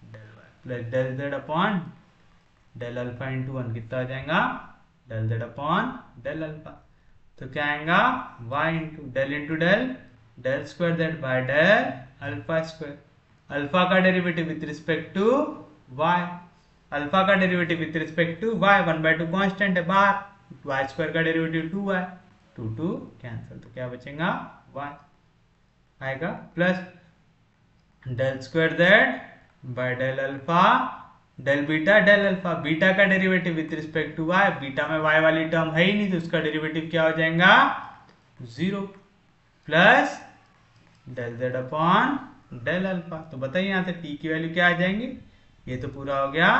del y plus del Z upon del alpha into 1 कितना आ जाएगा? Del Z upon del alpha. तो क्या आएगा? y into del del square Z by del alpha square. Alpha का derivative with respect to y, alpha का derivative with respect to y 1/2 constant है बाहर। y स्क्वायर का डेरिवेटिव 2y, 2 कैंसिल, तो क्या बचेगा? y आएगा plus del square Z by del alpha del alpha. Beta का derivative with respect to y, beta में y वाली टर्म है ही नहीं तो उसका डेरिवेटिव क्या हो जाएगा? 0 plus del Z upon del alpha. तो बताइए यहाँ से t की वैल्यू क्या आ जाएंगी? ये तो पूरा हो गया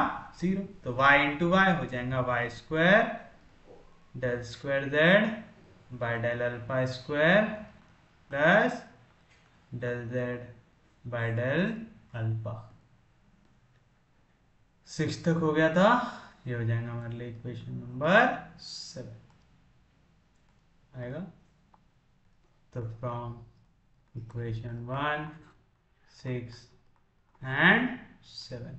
0, तो y इंटू वाई हो जाएगा y square del square Z by del alpha square plus del z by del alpha. 6 तक हो गया था। ये हो जाएगा हमारे लिए इक्वेशन नंबर 7 आएगा। तो फ्रॉम इक्वेशन 1 6 एंड 7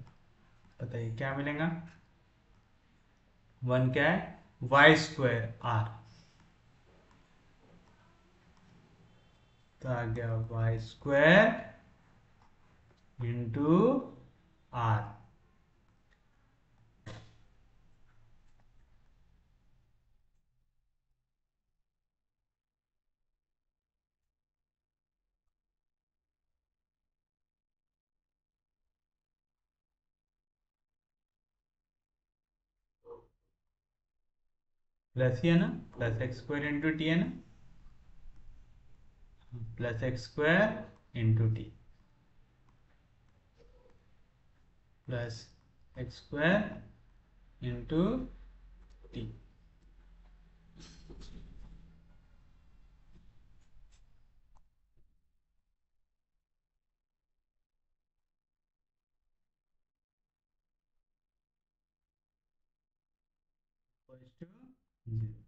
बताइए क्या मिलेगा? 1 क्या है? वाई स्क्वायर आर, तो आ गया y square into r plus ही है ना, plus x square into t है ना, plus x square into t plus x square into t.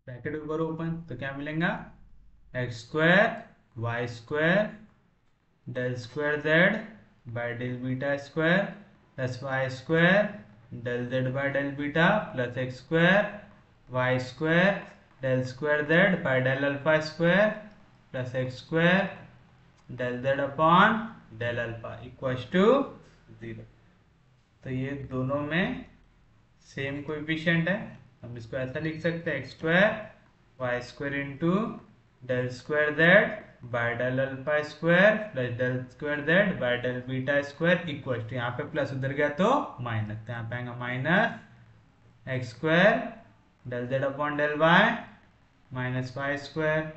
Bracket ऊपर ओपन, तो क्या मिलेगा? X square y square del square Z by del beta square plus y square del z by del beta plus x square y square del square Z by del alpha square plus x square del Z upon del alpha equals to 0। तो ये दोनों में same coefficient है, हम इसको ऐसा लिख सकते हैं x square y square into del square Z by del alpha square plus del square Z by del beta square equal to, यहाँ पे प्लस उधर गया तो माइनस, तो यहाँ पे आएगा minus x square del Z upon del y minus y square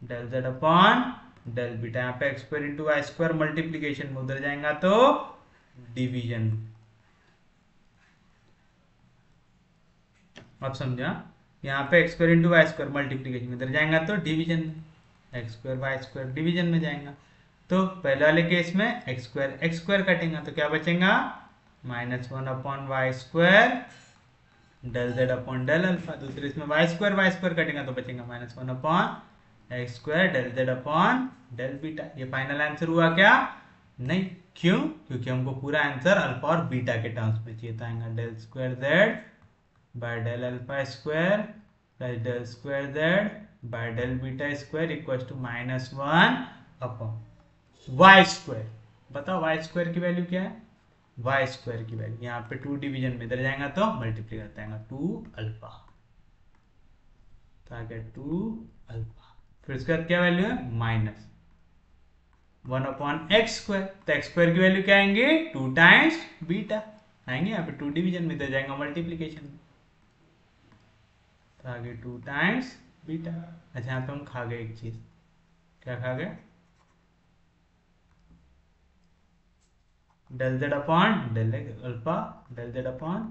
del Z upon del beta. यहाँ पे x square into y square multiplication में उधर जाएगा तो डिवीजन। आप समझा? यहाँ पे x square into y square multiplication इधर जाएगा तो डिवीजन में, x square y square division में जाएगा। तो पहले वाले केस में एक्स स्क्वायर कटेगा तो क्या बचेगा? -1 upon y square del Z upon del alpha, दूसरे इसमें वाई स्क्वायर कटेगा तो बचेगा -1 upon x square del Z upon del beta. ये फाइनल आंसर हुआ क्या? नहीं। क्यों? क्योंकि हमको पूरा आंसर अल्फा और बीटा के टर्म्स में चाहिए, तो आएगा del square Z by del alpha square plus del square Z by del beta square equal to -1 upon y square. बताओ वाई स्क्वायर की वैल्यू क्या है? वाई स्क्वायर की वैल्यू यहाँ पे 2 डिवीजन में इधर जाएगा तो मल्टीप्लाई करता है 2 अल्फा, तो आ गया 2 अल्फा। फिर उसके बाद क्या वैल्यू है? -1 अपॉन एक्स स्क्वायर, तो एक्स स्क्वायर की वैल्यू क्या आएंगे? 2 टाइम्स बीटा आएंगे, यहाँ पे 2 डिवीजन में इधर जाएगा मल्टीप्लीकेशन में, तो आगे 2 टाइम्स बीटा। अच्छा यहाँ पे हम खा गए एक चीज, क्या खा गए? Del Z upon del alpha, del Z upon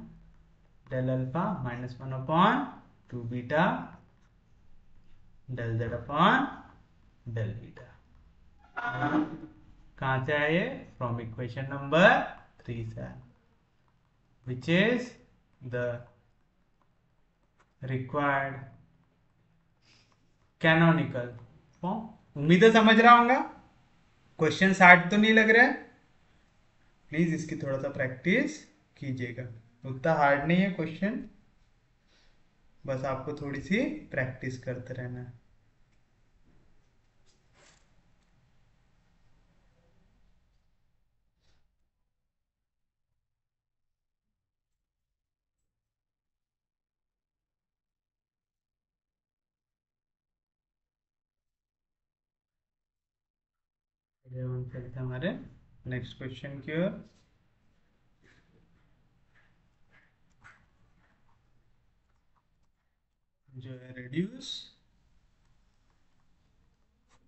del alpha -1 upon 2 beta del Z upon del beta. कहां से आए? फ्रॉम इक्वेशन नंबर 3 से, which is the required canonical form. उम्मीद है समझ रहा होगा। क्वेश्चन हार्ड तो नहीं लग रहा है? प्लीज इसकी थोड़ा सा प्रैक्टिस कीजिएगा, उतना हार्ड नहीं है क्वेश्चन, बस आपको थोड़ी सी प्रैक्टिस करते रहना है। हम चलते हैं हमारे नेक्स्ट क्वेश्चन की ओर। जो है reduce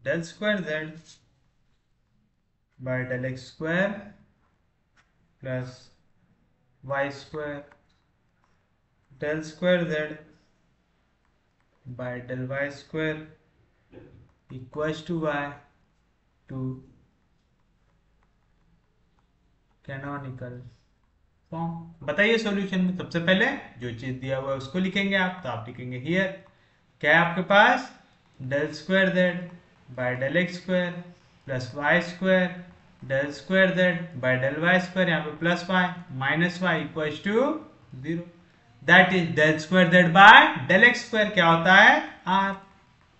del square Z by del x square plus y square del square Z by del Y square equals to y to canonical form. बताइए सॉल्यूशन में सबसे पहले जो चीज दिया हुआ है उसको लिखेंगे आप, तो आप लिखेंगे हियर क्या है आपके पास? Del square Z by del x square plus y square del square Z by del Y square, यहाँ पे plus y minus y equals to 0। That is del square Z by del x square क्या होता है? R,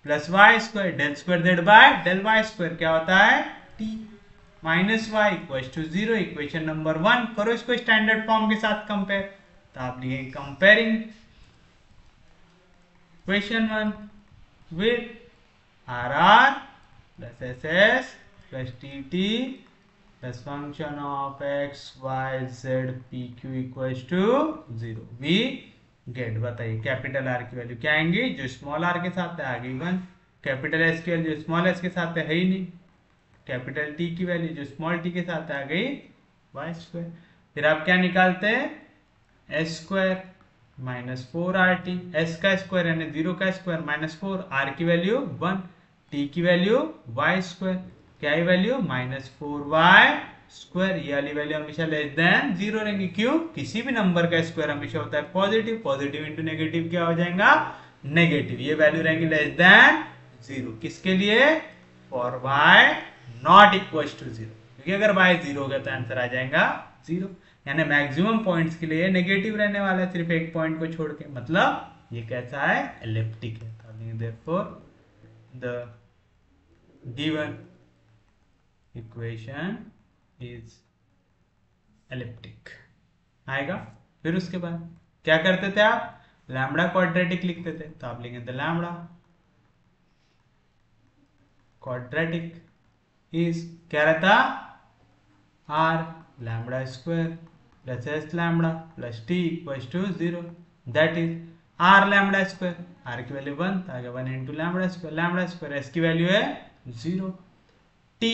plus y square del square Z by del Y square क्या होता है? T, minus y equals to 0। Equation number 1 करो इसको standard form के साथ कंपेयर, तो आप लिखेंगे comparing equation 1 with RR plus SS plus TT plus function of x, y, z, pq equals to 0। we get, बताइए कैपिटल R की value क्या आएंगी? जो स्मॉल r के साथ है आ गई 1, कैपिटल S की वैल्यू स्मॉल s के साथ है ही नहीं, कैपिटल T की वैल्यू जो स्मॉल t के साथ आ गई y स्क्वायर। फिर आप क्या निकालते हैं? s स्क्वायर -4rt, s का स्क्वायर यानी 0 का स्क्वायर -4, r की वैल्यू 1, t की वैल्यू y स्क्वायर, क्या है वैल्यू? -4y square. ये वाली वैल्यू हमेशा लेस देन 0 रहेंगी। क्यों? किसी भी नंबर का स्क्वायर हमेशा होता है पॉजिटिव, पॉजिटिव इंटू नेगेटिव क्या हो जाएगा? नेगेटिव। ये वैल्यू रहेंगी लेस देन 0, किसके लिए? For y not equal to 0, क्योंकि अगर y 0 होगा तो आंसर आ जाएगा 0, यानी मैक्सिमम पॉइंट्स के लिए नेगेटिव रहने वाला है सिर्फ एक पॉइंट को छोड़ के, मतलब ये कैसा है? एलिप्टिक है। therefore the given equation is elliptic आएगा। फिर उसके बाद क्या करते थे आप? लैम्बडा क्वाड्रेटिक लिखते थे, तो आप लिखेंगे लैम्बडा क्वाड्रेटिक इज क्या रहता? r lambda square plus S lambda plus T equals to 0, that is r lambda square, r की वैल्यू 1, तो आगे 1 इंटू लैम्बडा स्क्वायर, s की वैल्यू है 0, t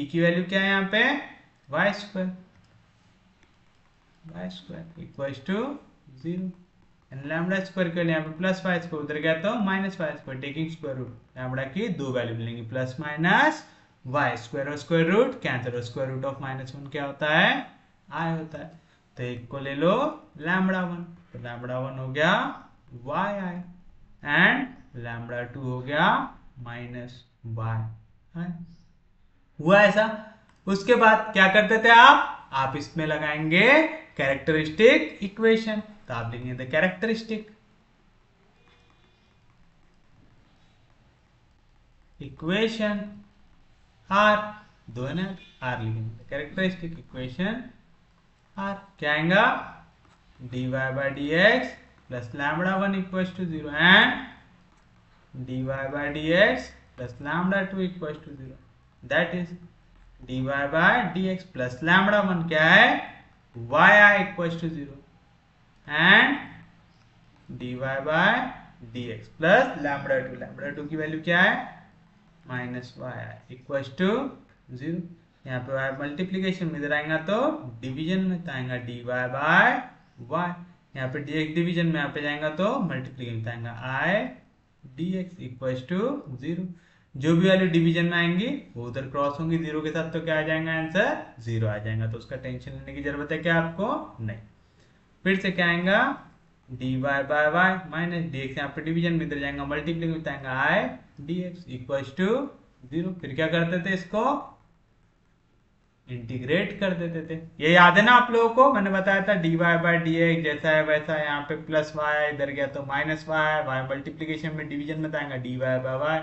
की वैल्यू क्या है यहाँ पे? y square equals to 0, and lambda square के लिए यहाँ पे प्लस वाई स्क्वायर, उधर गया तो minus y square, taking square root lambda की दो वैल्यू मिलेंगी प्लस माइनस वाई स्क्वायर और स्क्वायर रूट कैंसिल, और स्क्वायर रूट ऑफ -1 क्या होता है? आई होता है। तो एक को ले लो λ1, तो λ1 हो गया yi एंड λ2 हो गया -yi। हुआ ऐसा। उसके बाद क्या करते थे आप इसमें लगाएंगे कैरेक्टरिस्टिक इक्वेशन, तो आप लिखेंगे द कैरेक्टरिस्टिक इक्वेशन आर, दो है ना, आर लिखेंगे कैरेक्टरिस्टिक इक्वेशन आर। क्या आएगा dy by dx plus λ1 equal to 0 and dy by dx plus λ2 equal to 0, that is dy by dx plus λ1 क्या है yi equal to 0 and dy by dx plus λ2 की value क्या है minus yi equal to 0। यहाँ पे y multiplication में इधर आएगा तो डिवीजन में, तो आएगा dy बाय y, यहाँ पे dx डिवीजन में, यहाँ पे जाएगा तो मल्टीप्लीकेशन में आएगा i dx इक्वल टू 0। जो भी वैल्यू डिवीजन में आएंगी वो उधर क्रॉस होंगी 0 के साथ, तो क्या आ जाएगा आंसर 0 आ जाएगा, तो उसका टेंशन लेने की जरूरत है क्या आपको, नहीं। फिर से क्या आएगा dy by y minus dx, यहाँ पे डिवीजन में इधर जाएगा मल्टीप्लीकेशन में, आएगा i dx इक्वल टू 0। फिर क्या करते थे, इसको इंटीग्रेट कर देते थे। ये याद है ना आप लोगों को, मैंने बताया था dy बाय dx जैसा है वैसा, यहाँ पे प्लस y इधर गया तो माइनस y मल्टीप्लीकेशन में डिवीजन में आएगा dy by y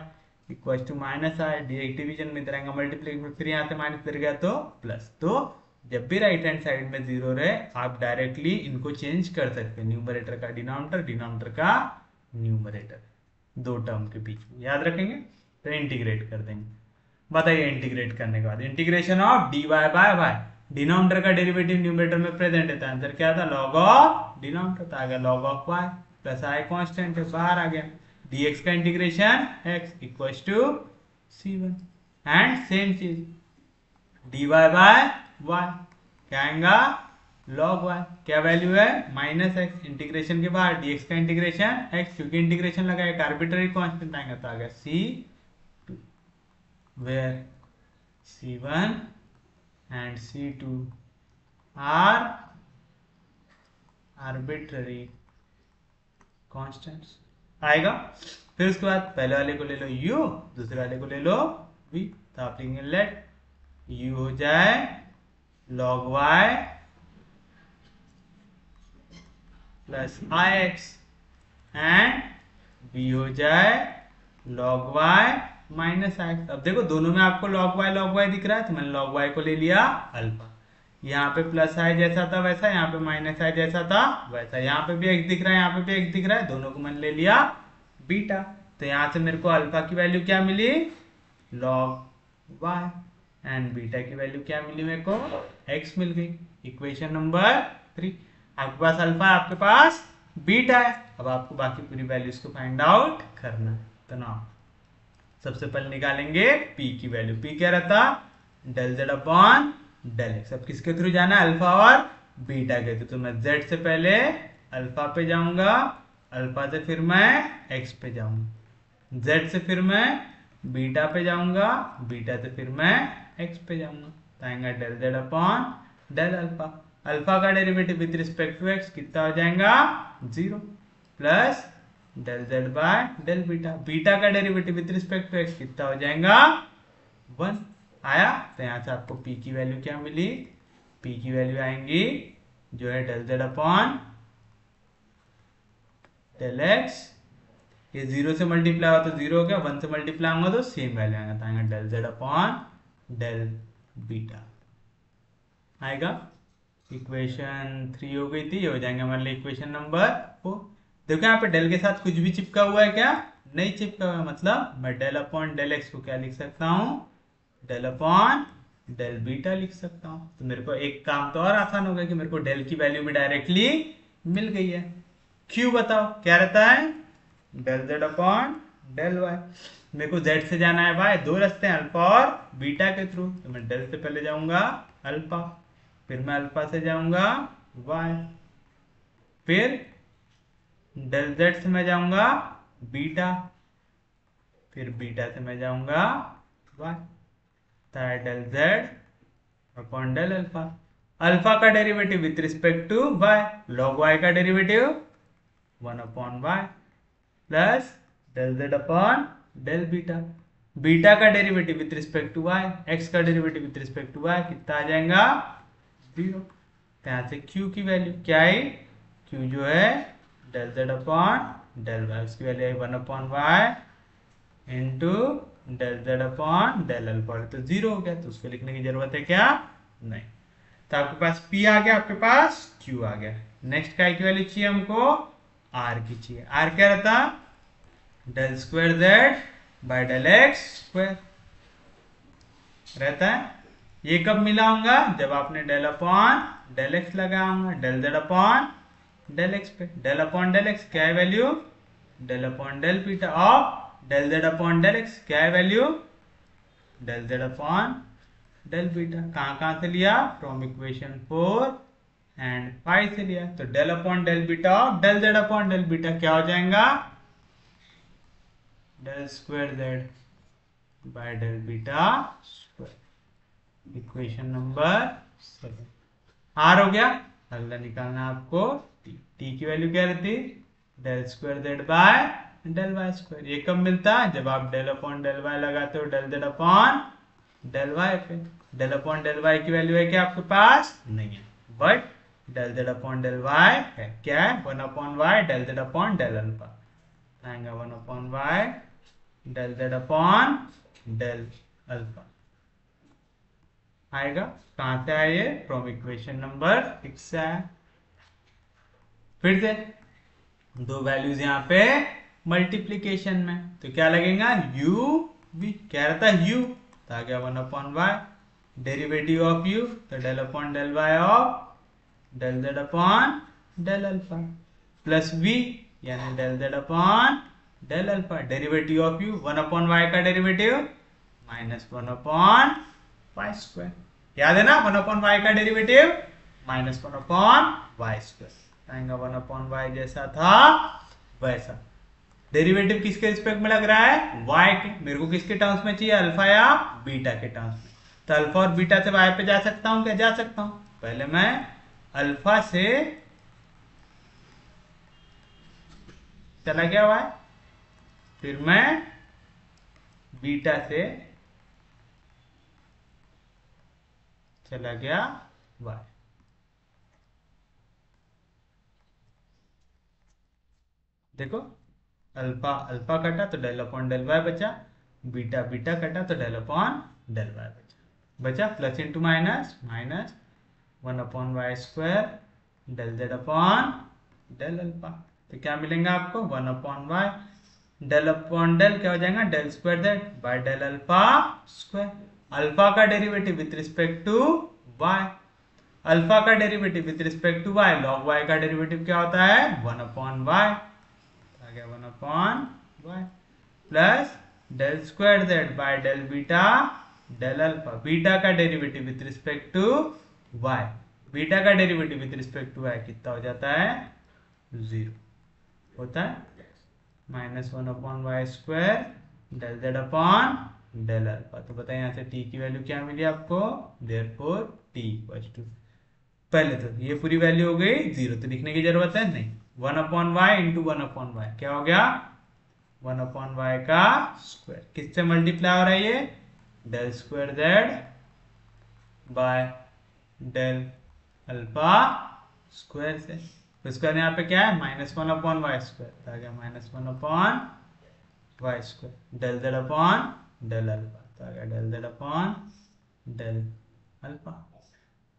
equal to minus i, dx division में इधर आएगा मल्टीप्लीकेशन में, फिर यहाँ से माइनस इधर गया तो प्लस। तो जब भी राइट हैंड साइड में 0 रहे आप डायरेक्टली इनको चेंज कर सकते हैं, न्यूमरेटर का डिनोमिनेटर, डिनोमिनेटर का न्यूमरेटर, दो टर्म के बीच में, याद रखेंगे। तो इंटीग्रेट कर देंगे। बताइए इंटीग्रेट करने के बाद integration of dy by y, denominator का डेरिवेटिव न्यूमरेटर में प्रेजेंट है, तो आंसर क्या था लॉग ऑफ डिनोमिनेटर, तो आ गया log of y plus i constant है बाहर आ गया, dx का integration x equal to c1 and same चीज dy बाय y क्या आएगा log y, क्या वैल्यू है -x, इंटीग्रेशन के बाद dx का इंटीग्रेशन x, क्योंकि इंटीग्रेशन लगा एक आर्बिट्ररी कांस्टेंट आएगा, तो आ गया c2 where c1 and c2 are arbitrary constants आएगा। फिर उसके बाद पहले वाले को ले लो u, दूसरे वाले को ले लो v, तो आप लिखेंगे लेट u हो जाए log y plus ix and v हो जाए log y माइनस एक्स। अब देखो दोनों में आपको log y दिख रहा है, तो मैंने log y को ले लिया अल्फा, यहाँ पे प्लस i जैसा था वैसा, यहाँ पे माइनस i जैसा था वैसा, यहाँ पे भी x दिख रहा है, यहाँ पे भी x दिख रहा है, दोनों को मैंने ले लिया बीटा। तो यहाँ से मेरे को अल्फा की वैल्यू क्या मिली log y एंड बीटा की वैल्यू क्या मिली मेरे को x मिल गई। इक्वेशन नंबर 3, आपके पास अल्फा है, आपके पास बीटा है, अब आपको बाकी पूरी वैल्यूज को फाइंड आउट करना है। तो ना सबसे पहले निकालेंगे p की वैल्यू, p क्या रहता del z upon del x। अब किसके थ्रू जाना है अल्फा और बीटा के थ्रू, तो मैं z से पहले अल्फा पे जाऊंगा, अल्फा से फिर मैं x पे जाऊंगा, z से फिर मैं बीटा पे जाऊंगा, बीटा से फिर मैं x पे जाऊंगा, तो आएगा del z upon del alpha. Alpha का derivative with respect to x कितना हो जाएगा 0 plus del z by del beta, beta का derivative with respect to x कितना हो जाएगा 1 आया। तो यहाँ से आपको p की वैल्यू क्या मिली, p की वैल्यू आएंगी जो है del z upon del x, ये 0 से मल्टीप्लाई हुआ तो 0 हो गया, 1 से मल्टीप्लाई होगा तो सेम वैल्यू आएगा, तो आएगा del z upon del beta आएगा। इक्वेशन 3 हो गई थी, ये हो जाएंगे हमारे लिए इक्वेशन नंबर 4। देखो यहाँ पे डेल के साथ कुछ भी चिपका हुआ है क्या, नहीं चिपका हुआ, मतलब मैं डेल अपॉन डेल एक्स को क्या लिख सकता हूँ डेल अपॉन डेल बीटा लिख सकता हूँ। तो मेरे को एक काम तो और आसान हो गया कि मेरे को डेल की वैल्यू भी डायरेक्टली मिल गई है। क्यों बताओ क्या रहता है del Z upon del y, मेरे को जेड से जाना है वाई, दो रास्ते हैं अल्फा और बीटा के थ्रू, तो मैं डेल से पहले जाऊंगा अल्फा, फिर मैं अल्फा से जाऊंगा वाई, फिर डेल जेड से मैं जाऊंगा बीटा, फिर बीटा से मैं जाऊंगा वाई, तो del Z upon del alpha. Alpha का derivative with respect to y, log y का derivative 1 upon y plus del Z upon del beta, beta का derivative with respect to y, x का derivative with respect to y कितना आ जाएगा 0। यहाँ से q की वैल्यू क्या आई, q जो है del Z upon del y, उसकी वैल्यू आई 1 upon y into del Z upon del alpha, तो 0 हो गया, तो उसको लिखने की जरूरत है क्या, नहीं। तो आपके पास p आ गया, आपके पास q आ गया। नेक्स्ट काय की वैल्यू चाहिए हमको, r की चाहिए। r क्या रहता, del square Z by del x square रहता है। ये कब मिला होगा, जब आपने डेल अपॉन डेल एक्स लगाया होगा, del Z upon del x पे, डेल अपॉन डेल एक्स क्या है value, del upon del beta, और del Z upon del x क्या है value, del Z upon del beta. कहां से लिया, फ्रॉम इक्वेशन 4 एंड 5 से लिया। तो डेल अपॉन डेल बीटा और del Z upon del beta क्या हो जाएगा, del square Z by del beta square, equation number 7। R हो गया। अगला निकालना आपको टी की वैल्यू क्या रहती, del square Z by del Y square. ये कब मिलता है, जब आप डेल अपॉन डेल वाई लगाते हो del Z upon del y पे। डेल अपॉन डेल वाई की वैल्यू है क्या आपके पास, नहीं है, but del Z upon del y है, क्या है 1 upon y del Z upon del alpha, आएगा 1 upon y del Z upon del alpha आएगा। कहां से आए, फ्रॉम इक्वेशन नंबर 6 से आया। फिर से दो वैल्यूज यहाँ पे मल्टीप्लीकेशन में, तो क्या लगेगा u v, क्या रहता है u, तो आ गया 1 upon y, derivative of u तो del upon del y of del Z upon del alpha, plus v यानी del Z upon del alpha, derivative of u 1 upon y का derivative minus 1 upon y square, याद है ना 1 upon y का derivative minus 1 upon y square आएगा, 1 upon Y जैसा था वैसा। डेरिवेटिव किसके रिस्पेक्ट में लग रहा है, y के, मेरे को किसके टर्म्स में चाहिए, अल्फा या बीटा के टर्म्स में। तो अल्फा और बीटा से y पे जा सकता हूं क्या, जा सकता हूं। पहले मैं अल्फा से चला गया y, फिर मैं बीटा से चला गया y। देखो अल्फा अल्फा कटा तो डेल अपॉन डेल वाई बचा, बीटा बीटा कटा तो del upon del y plus प्लस इंटू माइनस माइनस 1 upon y square del Z upon del alpha. तो क्या मिलेगा आपको 1 upon y del upon del क्या हो जाएगा, del square Z by del alpha square. Alpha का derivative with respect to y, alpha का derivative with respect to y, log y का डेरिवेटिव क्या होता है 1 अपॉन वाई, आ गया 1 upon y plus del square Z by del beta del alpha. Beta का derivative with respect to y, beta का derivative with respect to y कितना हो जाता है 0 होता है, minus 1 upon y square del Z upon del alpha. तो बताइए यहाँ से t की वैल्यू क्या मिली आपको, देयरफॉर t इक्वल्स टू, पहले तो ये पूरी वैल्यू हो गई 0, तो लिखने की जरूरत है नहीं, 1 upon y into 1 upon y क्या हो गया 1 अपॉन वाई का स्क्वायर, किससे मल्टीप्लाई हो रहा है ये, del square Z by del alpha square से। उसका यहाँ पे क्या है माइनस 1 अपॉन वाई स्क्वायर, आ गया minus 1 upon y square del Z upon del alpha, तो आ गया del Z upon del alpha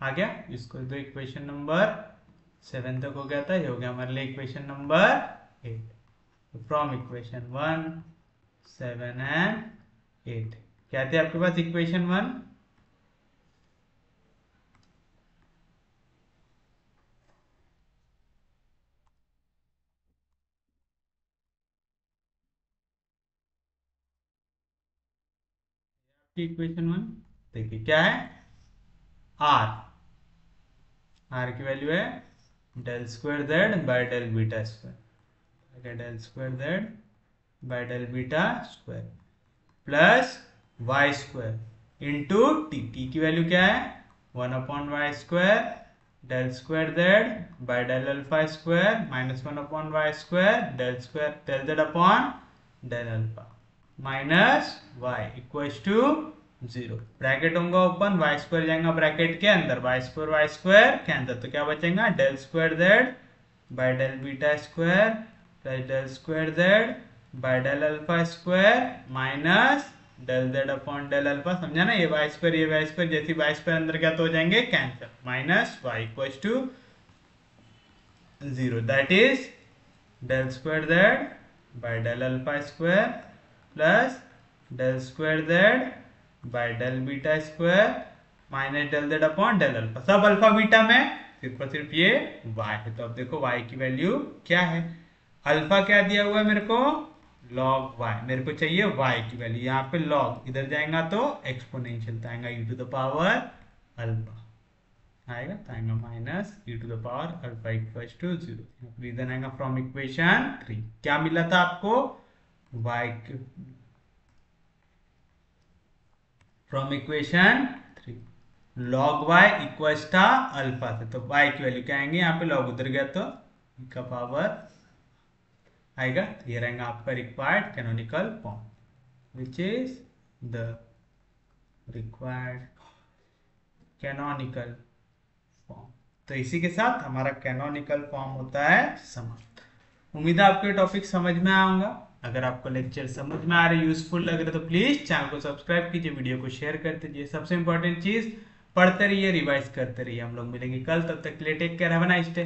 आ गया। इसको तो इक्वेशन नंबर 7 तक हो गया था, ये हो गया हमारे लिए equation number 8। From equation 1 7 and 8 क्या थे आपके पास, इक्वेशन 1 इक्वेशन 1 देखिए क्या है, आर, आर की वैल्यू है del square Z by del beta square, del square Z by del beta square plus y square into t, t की वैल्यू क्या है 1/y² del square z by del alpha square minus 1/y² del z upon del alpha minus y equals to 0। Bracket होगा open, y² जाएगा bracket के अंदर, y² cancel, तो क्या बचेगा del square z by del beta square plus del square z by del alpha square minus del z upon del alpha. समझा ना, ये y² जैसे y² अंदर क्या तो हो जाएंगे cancel, minus y equals to 0। That is del square z by del alpha square plus del square z by del beta square minus del z upon del alpha. सब अल्फा बीटा में सिर्फ और सिर्फ ये y है। तो अब देखो y की वैल्यू क्या है, अल्फा क्या दिया हुआ है मेरे को log y, मेरे को चाहिए y की वैल्यू, यहाँ पे log इधर जाएगा तो एक्सपोनेंशियल आएगा e to the power alpha आएगा, तो आएगा minus e to the power alpha equals to 0। Reason आएगा फ्रॉम इक्वेशन 3। क्या मिला था आपको y from equation 3 log y equals था अल्फा से, तो y की वैल्यू क्या आएंगे, यहाँ पे log उधर गया तो e का पावर आएगा। ये रहेगा आपका required canonical form which is the required canonical form. तो इसी के साथ हमारा कैनोनिकल फॉर्म होता है समाप्त। उम्मीद है आपको ये टॉपिक समझ में आऊंगा। अगर आपको लेक्चर समझ में आ रहे, यूजफुल लग रहे, तो प्लीज चैनल को सब्सक्राइब कीजिए, वीडियो को शेयर कर दीजिए। सबसे इंपॉर्टेंट चीज पढ़ते रहिए, रिवाइज करते रहिए। हम लोग मिलेंगे कल, तब तक के लिए take care, have a nice day.